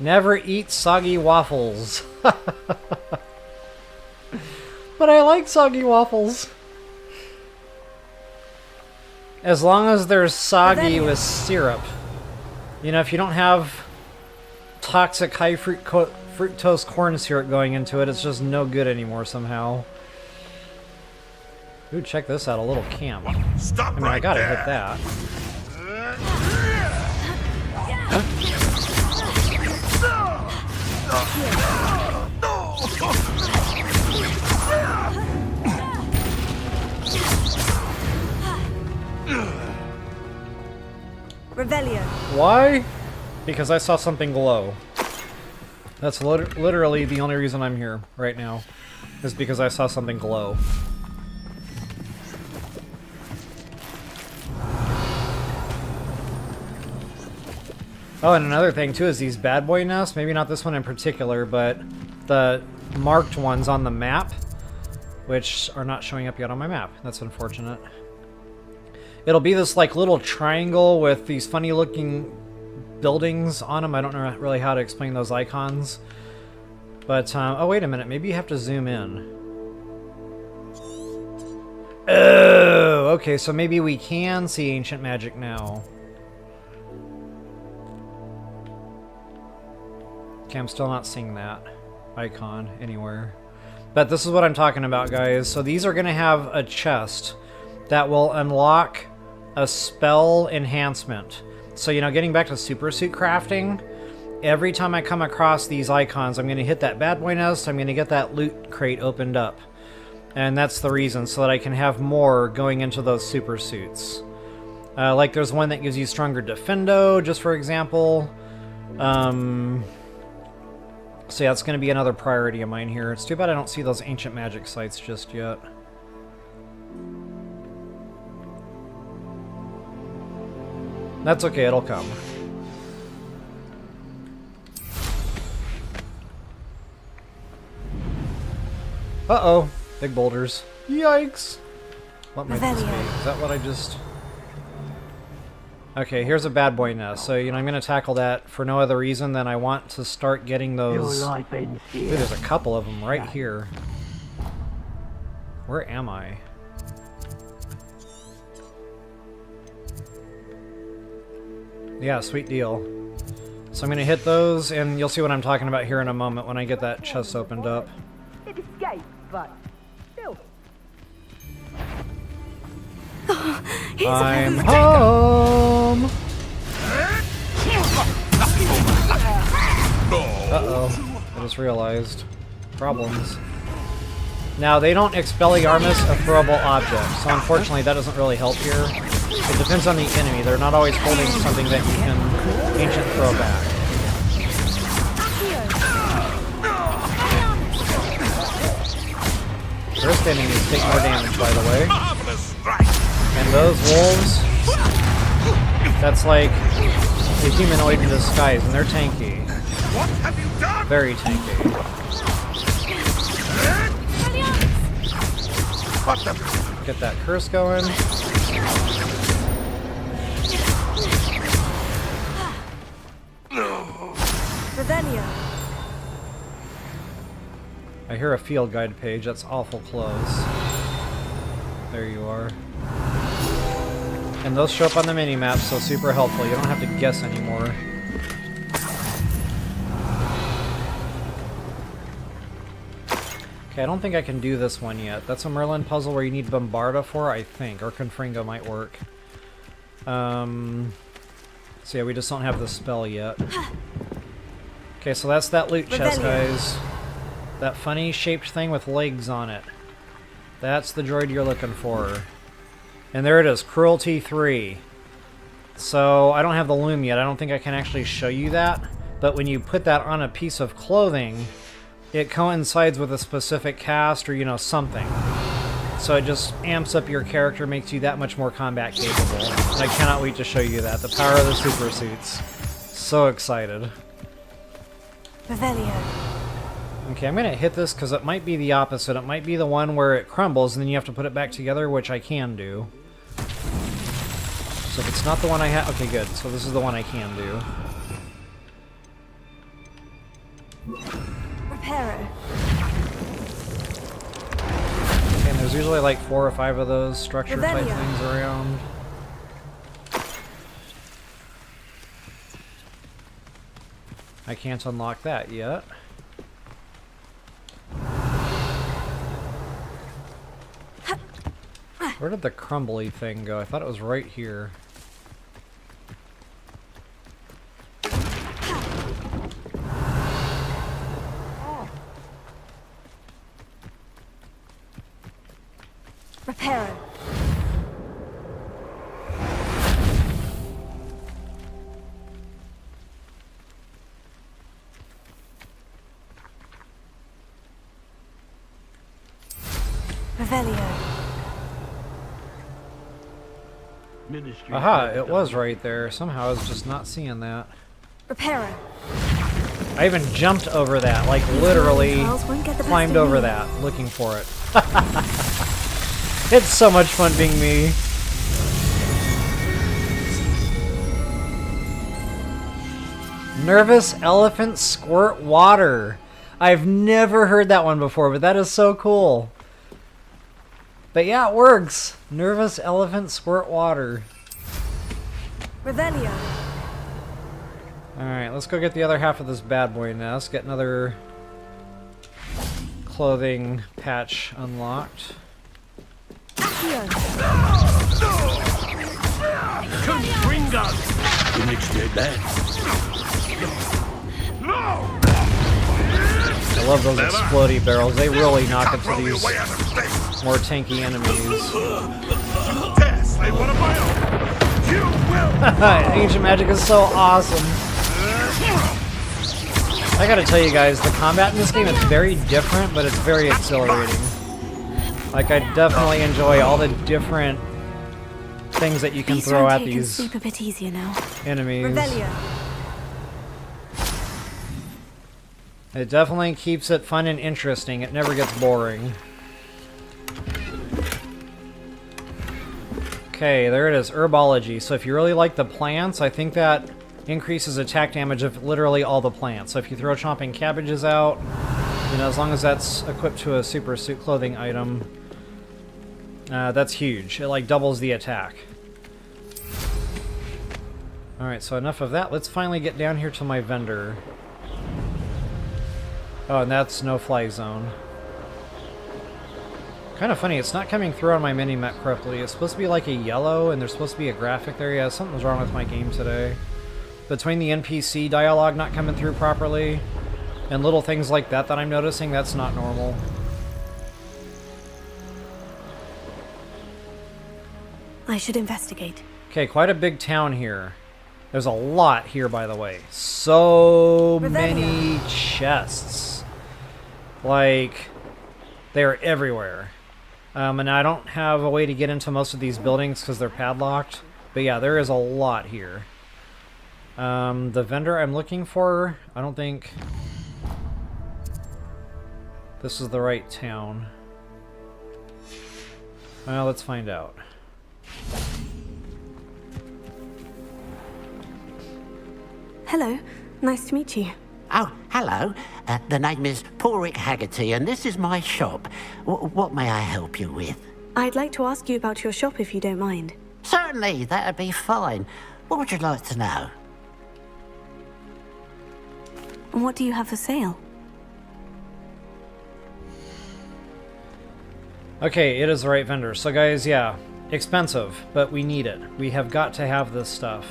Never eat soggy waffles. But I like soggy waffles. As long as they're soggy with syrup. You know, if you don't have toxic high fructose corn syrup going into it, it's just no good anymore somehow. Ooh, check this out, a little camp. Stop! I mean, I gotta hit that. Revelio. Why? Because I saw something glow. That's literally the only reason I'm here right now. Is because I saw something glow. Oh, and another thing too is these bad boy nests, maybe not this one in particular, but the marked ones on the map, which are not showing up yet on my map. That's unfortunate. It'll be this like little triangle with these funny looking buildings on them. I don't know really how to explain those icons. But, oh wait a minute, maybe you have to zoom in. Oh, okay, so maybe we can see ancient magic now. Okay, I'm still not seeing that icon anywhere. But this is what I'm talking about, guys. So these are going to have a chest that will unlock a spell enhancement. So, you know, getting back to super suit crafting, every time I come across these icons, I'm going to hit that bad boy nest, I'm going to get that loot crate opened up. And that's the reason, so that I can have more going into those super suits. Like there's one that gives you stronger defendo, just for example. So yeah, it's going to be another priority of mine here. It's too bad I don't see those ancient magic sites just yet. That's okay, it'll come. Uh-oh. Big boulders. Yikes! What might this be? Is that what I just... Okay, here's a bad boy nest. So, you know, I'm going to tackle that for no other reason than I want to start getting those... Ooh, there's a couple of them right here. Where am I? Yeah, sweet deal. So I'm going to hit those, and you'll see what I'm talking about here in a moment when I get that chest opened up. It escaped, but still. I'm home! Uh-oh. I just realized. Problems. Now, they don't Expelliarmus a throwable object, so unfortunately that doesn't really help here. It depends on the enemy. They're not always holding something that you can ancient throw back. First enemies take more damage, by the way. And those wolves, that's like a humanoid in disguise, and they're tanky. What have you done? Very tanky. Get that curse going. I hear a field guide page. That's awful close. There you are. And those show up on the mini-map, so super helpful. You don't have to guess anymore. Okay, I don't think I can do this one yet. That's a Merlin puzzle where you need Bombarda for, I think. Or Confringo might work. So yeah, we just don't have the spell yet. Okay, so that's that loot chest, guys. That funny shaped thing with legs on it. That's the droid you're looking for. And there it is, Cruelty 3. So, I don't have the loom yet. I don't think I can actually show you that. But when you put that on a piece of clothing, it coincides with a specific cast or, you know, something. So it just amps up your character, makes you that much more combat capable. And I cannot wait to show you that. The power of the super suits. So excited. Okay, I'm going to hit this because it might be the opposite. It might be the one where it crumbles and then you have to put it back together, which I can do. So if it's not the one I have... Okay, good. So this is the one I can do. Reparo. Okay, and there's usually like 4 or 5 of those structure-type things around. I can't unlock that yet. Where did the crumbly thing go? I thought it was right here. Reparo. Revelio. Aha, it was right there. Somehow I was just not seeing that. Reparo. I even jumped over that, like literally climbed over that, looking for it. It's so much fun being me. Nervous elephant squirt water. I've never heard that one before, but that is so cool. But yeah, it works. Nervous elephant squirt water. Revelio. Alright, let's go get the other half of this bad boy now. Let's get another clothing patch unlocked. Couldn't bring us. Didn't expect that. I love those explodey barrels. They really knock into these more tanky enemies. Ancient magic is so awesome. I gotta tell you guys, the combat in this game is very different, but it's very exhilarating. Like, I definitely enjoy all the different things that you can throw at these sleep a bit easier now. enemies. Revelio. It definitely keeps it fun and interesting. It never gets boring. Okay, there it is, herbology. So if you really like the plants, I think that increases attack damage of literally all the plants. So if you throw chomping cabbages out, you know, as long as that's equipped to a super suit clothing item, that's huge. It like doubles the attack. Alright, so enough of that. Let's finally get down here to my vendor. Oh, and that's no fly zone. Kind of funny, it's not coming through on my mini-map correctly. It's supposed to be like a yellow, and there's supposed to be a graphic there. Yeah, something's wrong with my game today. Between the NPC dialogue not coming through properly, and little things like that that I'm noticing, that's not normal. I should investigate. Okay, quite a big town here. There's a lot here, by the way. So many chests. Like, they're everywhere. And I don't have a way to get into most of these buildings because they're padlocked. But yeah, there is a lot here. The vendor I'm looking for, I don't think this is the right town. Well, let's find out. Hello, nice to meet you. Oh, hello. The name is Porrick Haggerty, and this is my shop. What may I help you with? I'd like to ask you about your shop if you don't mind. Certainly, that'd be fine. What would you like to know? And what do you have for sale? Okay, it is the right vendor. So guys, yeah, expensive, but we need it. We have got to have this stuff.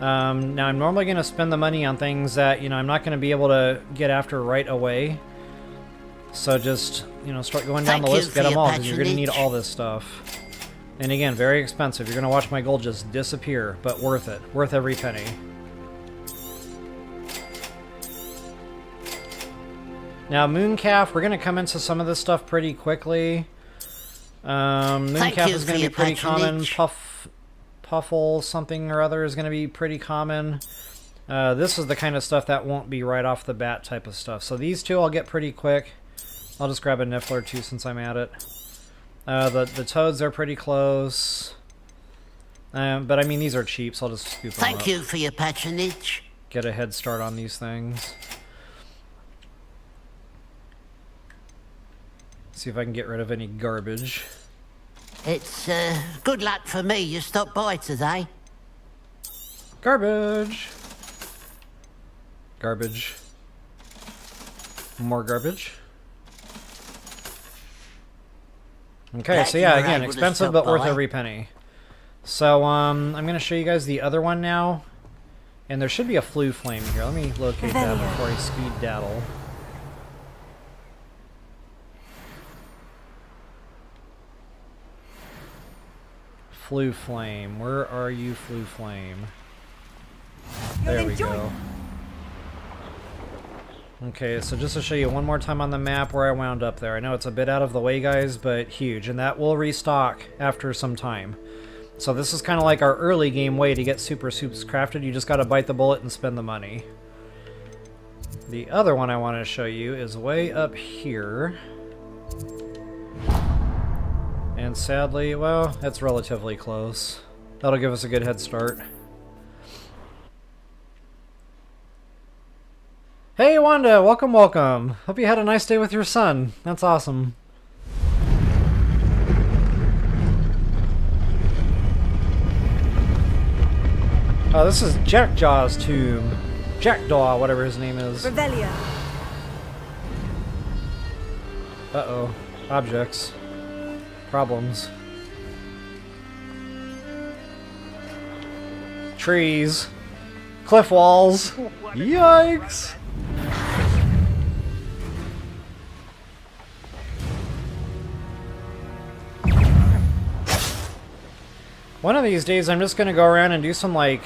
Now, I'm normally going to spend the money on things that, you know, I'm not going to be able to get after right away. So just, you know, start going down the list, get them all, because you're going to need all this stuff. And again, very expensive. You're going to watch my gold just disappear, but worth it. Worth every penny. Now, Mooncalf, we're going to come into some of this stuff pretty quickly. Mooncalf is going to be pretty common. Puffle something or other is going to be pretty common. This is the kind of stuff that won't be right off the bat type of stuff. So these two I'll get pretty quick. I'll just grab a Niffler too since I'm at it. The toads are pretty close. But I mean, these are cheap, so I'll just scoop them up. Thank you for your patronage. Get a head start on these things. See if I can get rid of any garbage. It's good luck for me you stopped by today. Garbage. Garbage. More garbage. Okay, so yeah, again, expensive but worth every penny. So, I'm going to show you guys the other one now. And there should be a flue flame here. Let me locate that before I skedaddle. Flue flame. Where are you, flue flame? There we go. Okay, so just to show you one more time on the map where I wound up there. I know it's a bit out of the way, guys, but huge. And that will restock after some time. So this is kind of like our early game way to get super soups crafted. You just got to bite the bullet and spend the money. The other one I want to show you is way up here. And sadly, well, it's relatively close. That'll give us a good head start. Hey Wanda, welcome, welcome. Hope you had a nice day with your son. That's awesome. Oh, this is Jackjaw's tomb. Jackdaw, whatever his name is. Revelio. Uh-oh. Objects. Problems. Trees. Cliff walls. Yikes! One of these days I'm just gonna go around and do some like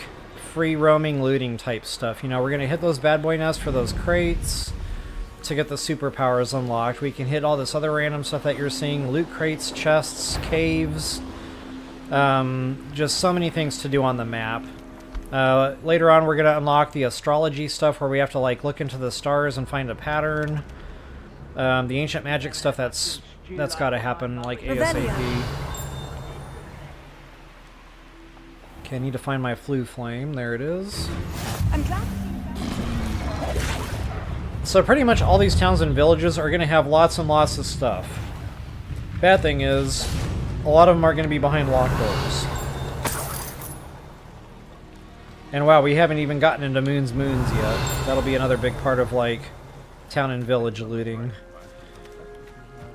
free roaming looting type stuff. You know, we're gonna hit those bad boy nests for those crates to get the superpowers unlocked. We can hit all this other random stuff that you're seeing. Loot crates, chests, caves. Just so many things to do on the map. Later on we're gonna unlock the astrology stuff where we have to like look into the stars and find a pattern. The ancient magic stuff, that's gotta happen like ASAP. Okay, I need to find my flue flame. There it is. So pretty much all these towns and villages are going to have lots and lots of stuff. Bad thing is, a lot of them are going to be behind locked doors. And wow, we haven't even gotten into Moons yet. That'll be another big part of like town and village looting.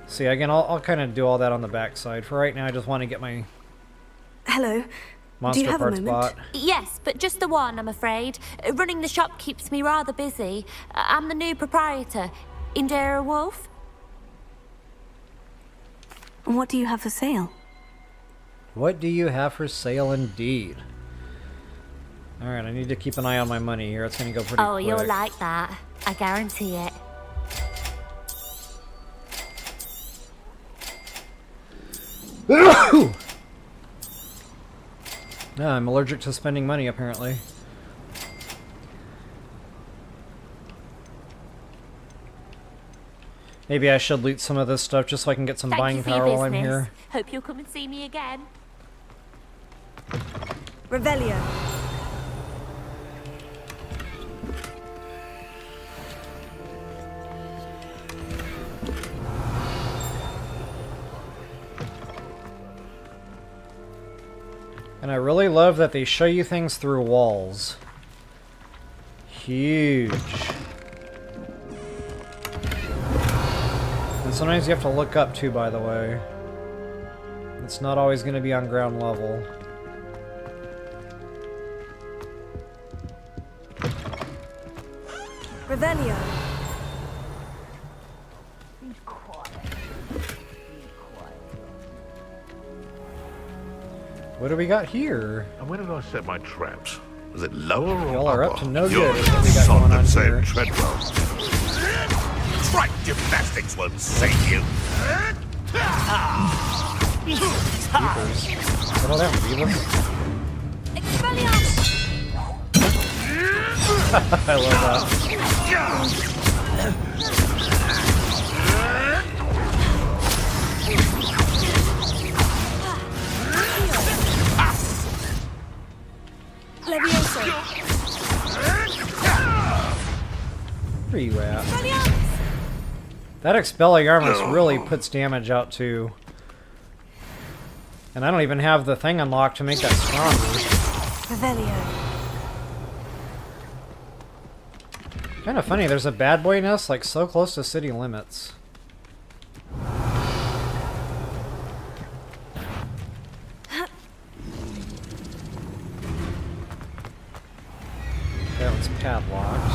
See, again, I'll kind of do all that on the backside. For right now, I just want to get my... Hello. Monster Do you have parts a moment? bot. Yes, but just the one, I'm afraid. Running the shop keeps me rather busy. I'm the new proprietor, Endurus. What do you have for sale? What do you have for sale indeed? Alright, I need to keep an eye on my money here. It's going to go pretty quick. Oh, you'll like that. I guarantee it. Yeah, I'm allergic to spending money, apparently. Maybe I should loot some of this stuff just so I can get some buying power while I'm here. Hope you'll come and see me again. Revelio. And I really love that they show you things through walls. Huge. And sometimes you have to look up too, by the way. It's not always going to be on ground level. Revelio. What do we got here? And where did I set my traps? Was it lower or Y'all are up upper? to no You're good. What we got going on here? Treadwell. Track gymnastics won't save you. Settle down, Beavis. I love that. Levioso. Where are you at? That Expelliarmus really puts damage out too. And I don't even have the thing unlocked to make that stronger. Revelio. Kind of funny, there's a bad boy nest like so close to city limits. That one's padlocked.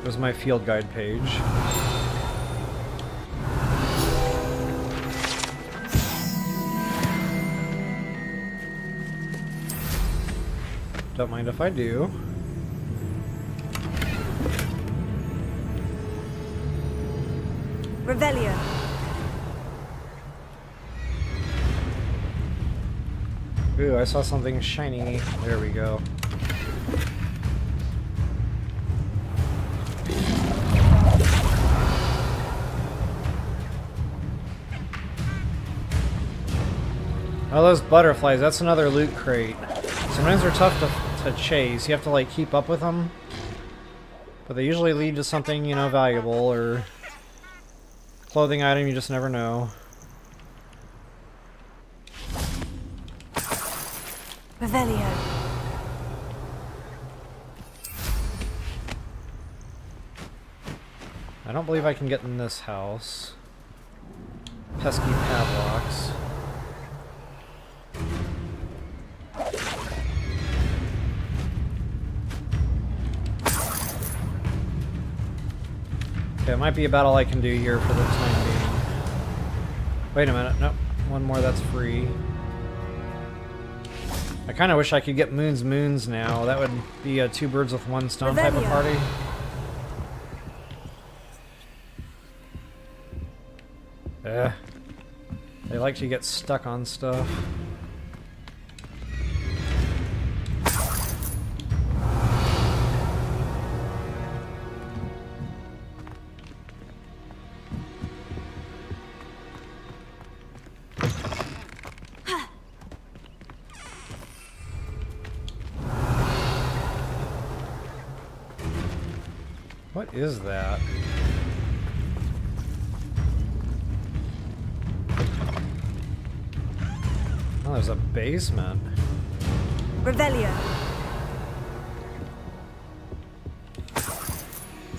There's my field guide page. Don't mind if I do. Revelio. Ooh, I saw something shiny. There we go. Oh, those butterflies, that's another loot crate. Sometimes they're tough to chase. You have to, like, keep up with them. But they usually lead to something, you know, valuable, or clothing item, you just never know. Revelio. I don't believe I can get in this house. Pesky padlocks. Okay, it might be about all I can do here for the time being. Wait a minute, nope. One more that's free. I kind of wish I could get Moon's Moons now. That would be a two birds with one stone type of party. They like to get stuck on stuff. What is that? Oh, there's a basement. Revelio.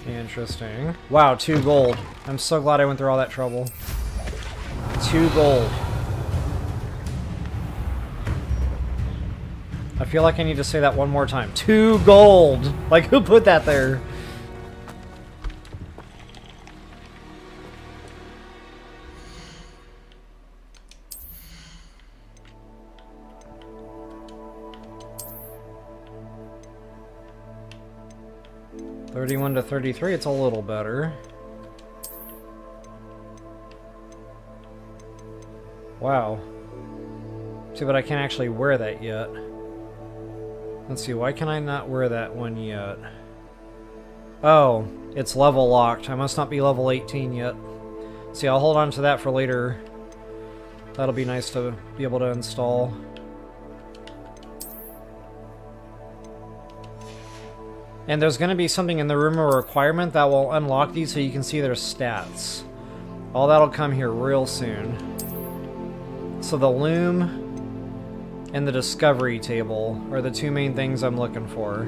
Interesting. Wow, 2 gold. I'm so glad I went through all that trouble. 2 gold. I feel like I need to say that one more time. 2 gold! Like, who put that there? $31 to $33, it's a little better. Wow. See, but I can't actually wear that yet. Let's see, why can I not wear that one yet? Oh, it's level locked. I must not be level 18 yet. See, I'll hold on to that for later. That'll be nice to be able to install. And there's going to be something in the room of requirement that will unlock these so you can see their stats. All that'll come here real soon. So the loom and the discovery table are the 2 main things I'm looking for.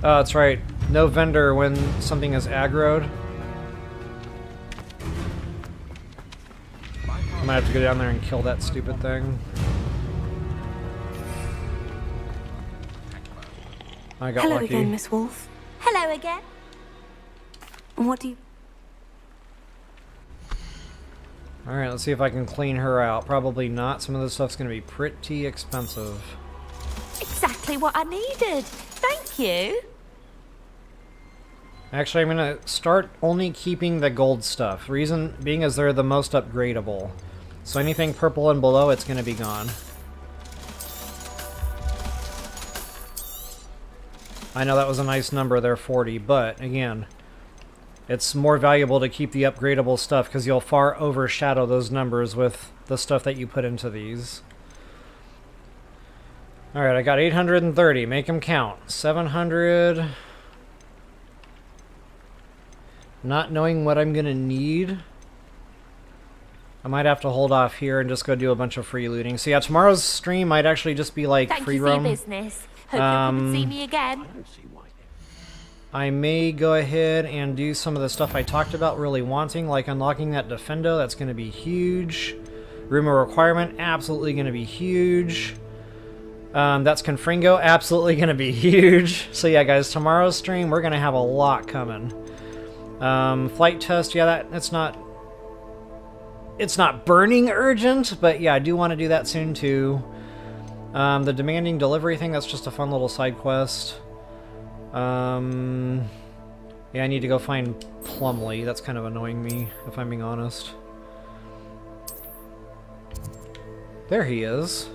Oh, that's right. No vendor when something is aggroed. I might have to go down there and kill that stupid thing. I got Hello lucky. again, Miss Wolf. Hello again. What do you... Alright, let's see if I can clean her out. Probably not. Some of this stuff's going to be pretty expensive. Exactly what I needed. Thank you. Actually, I'm going to start only keeping the gold stuff. Reason being is they're the most upgradable. So anything purple and below, it's going to be gone. I know that was a nice number there, 40, but again, it's more valuable to keep the upgradable stuff because you'll far overshadow those numbers with the stuff that you put into these. Alright, I got 830. Make them count. 700... Not knowing what I'm gonna need, I might have to hold off here and just go do a bunch of free looting. So yeah, tomorrow's stream might actually just be like free roam. Thank you for your business. Hope you can see me again. I may go ahead and do some of the stuff I talked about really wanting, like unlocking that Defendo. That's going to be huge. Room of Requirement, absolutely going to be huge. That's Confringo, absolutely going to be huge. So yeah, guys, tomorrow's stream, we're going to have a lot coming. Flight test, yeah, it's not burning urgent, but yeah, I do want to do that soon too. The demanding delivery thing, that's just a fun little side quest. Yeah, I need to go find Plummuly. That's kind of annoying me, if I'm being honest. There he is.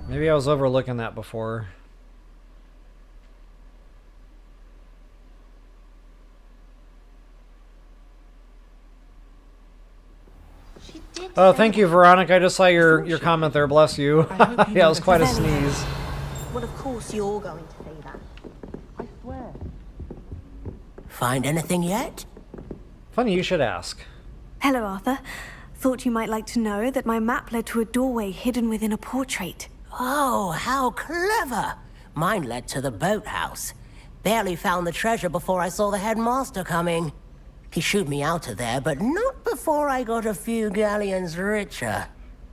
Maybe I was overlooking that before. Oh, thank you, Veronica. I just saw your comment there. Bless you. Yeah, it was quite a sneeze. Well, of course you're going to say that. I swear. Find anything yet? Funny you should ask. Hello, Arthur. Thought you might like to know that my map led to a doorway hidden within a portrait. Oh, how clever! Mine led to the boathouse. Barely found the treasure before I saw the headmaster coming. He shooed me out of there, but not before I got a few galleons richer.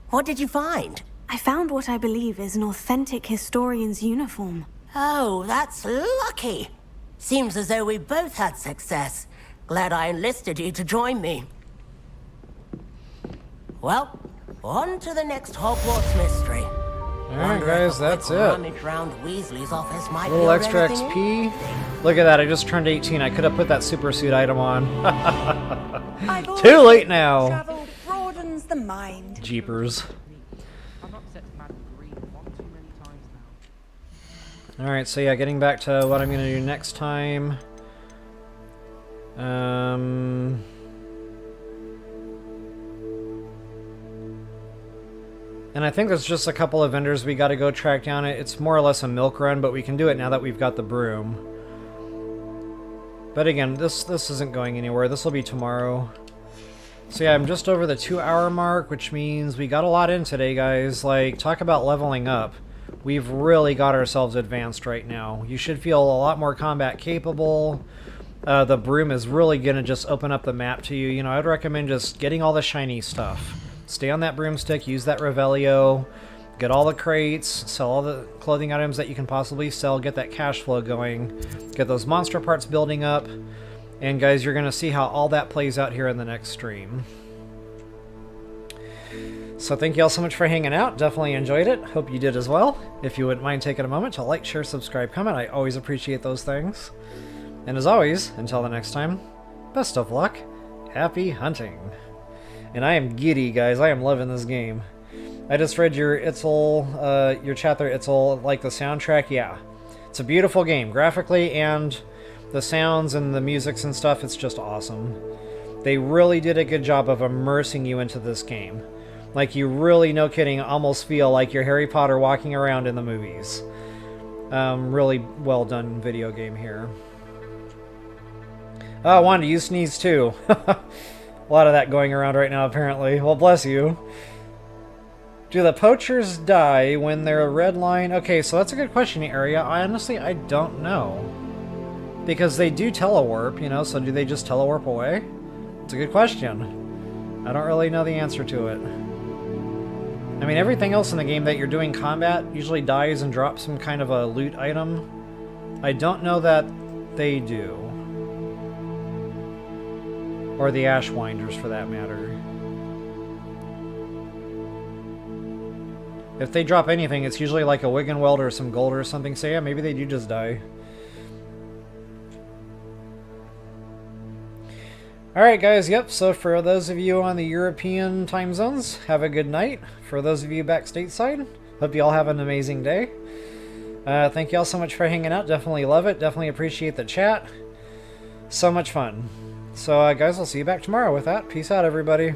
What did you find? I found what I believe is an authentic historian's uniform. Oh, that's lucky. Seems as though we both had success. Glad I enlisted you to join me. Well, on to the next Hogwarts mystery. Alright guys, that's it. A little extra XP. Look at that, I just turned 18. I could have put that super suit item on. Too late now. Travel broadens the mind. Jeepers. Alright, so yeah, getting back to what I'm going to do next time. And I think there's just a couple of vendors we got to go track down. It's more or less a milk run, but we can do it now that we've got the broom. But again, this isn't going anywhere. This will be tomorrow. So yeah, I'm just over the 2-hour mark, which means we got a lot in today, guys. Like, talk about leveling up. We've really got ourselves advanced right now. You should feel a lot more combat capable. The broom is really going to just open up the map to you. You know, I'd recommend just getting all the shiny stuff. Stay on that broomstick, use that Revelio, get all the crates, sell all the clothing items that you can possibly sell, get that cash flow going, get those monster parts building up, and guys, you're going to see how all that plays out here in the next stream. So thank you all so much for hanging out. Definitely enjoyed it. Hope you did as well. If you wouldn't mind taking a moment to like, share, subscribe, comment, I always appreciate those things. And as always, until the next time, best of luck, happy hunting. And I am giddy, guys. I am loving this game. I just read your your chat there, Itzel, like the soundtrack. Yeah, it's a beautiful game, graphically, and the sounds and the musics and stuff. It's just awesome. They really did a good job of immersing you into this game. Like, you really, no kidding, almost feel like you're Harry Potter walking around in the movies. Really well done video game here. Oh, Wanda, you sneeze too. A lot of that going around right now, apparently. Well, bless you. Do the poachers die when they're a red line? Okay, so that's a good question, Area. Honestly, I don't know. Because they do telewarp, you know, so do they just telewarp away? It's a good question. I don't really know the answer to it. I mean, everything else in the game that you're doing combat usually dies and drops some kind of a loot item. I don't know that they do. Or the Ashwinders, for that matter. If they drop anything, it's usually like a Wiggenweld or some gold or something, so yeah, maybe they do just die. Alright guys, yep, so for those of you on the European time zones, have a good night. For those of you back stateside, hope you all have an amazing day. Thank you all so much for hanging out, definitely love it, definitely appreciate the chat. So much fun. So guys, I'll see you back tomorrow with that. Peace out, everybody.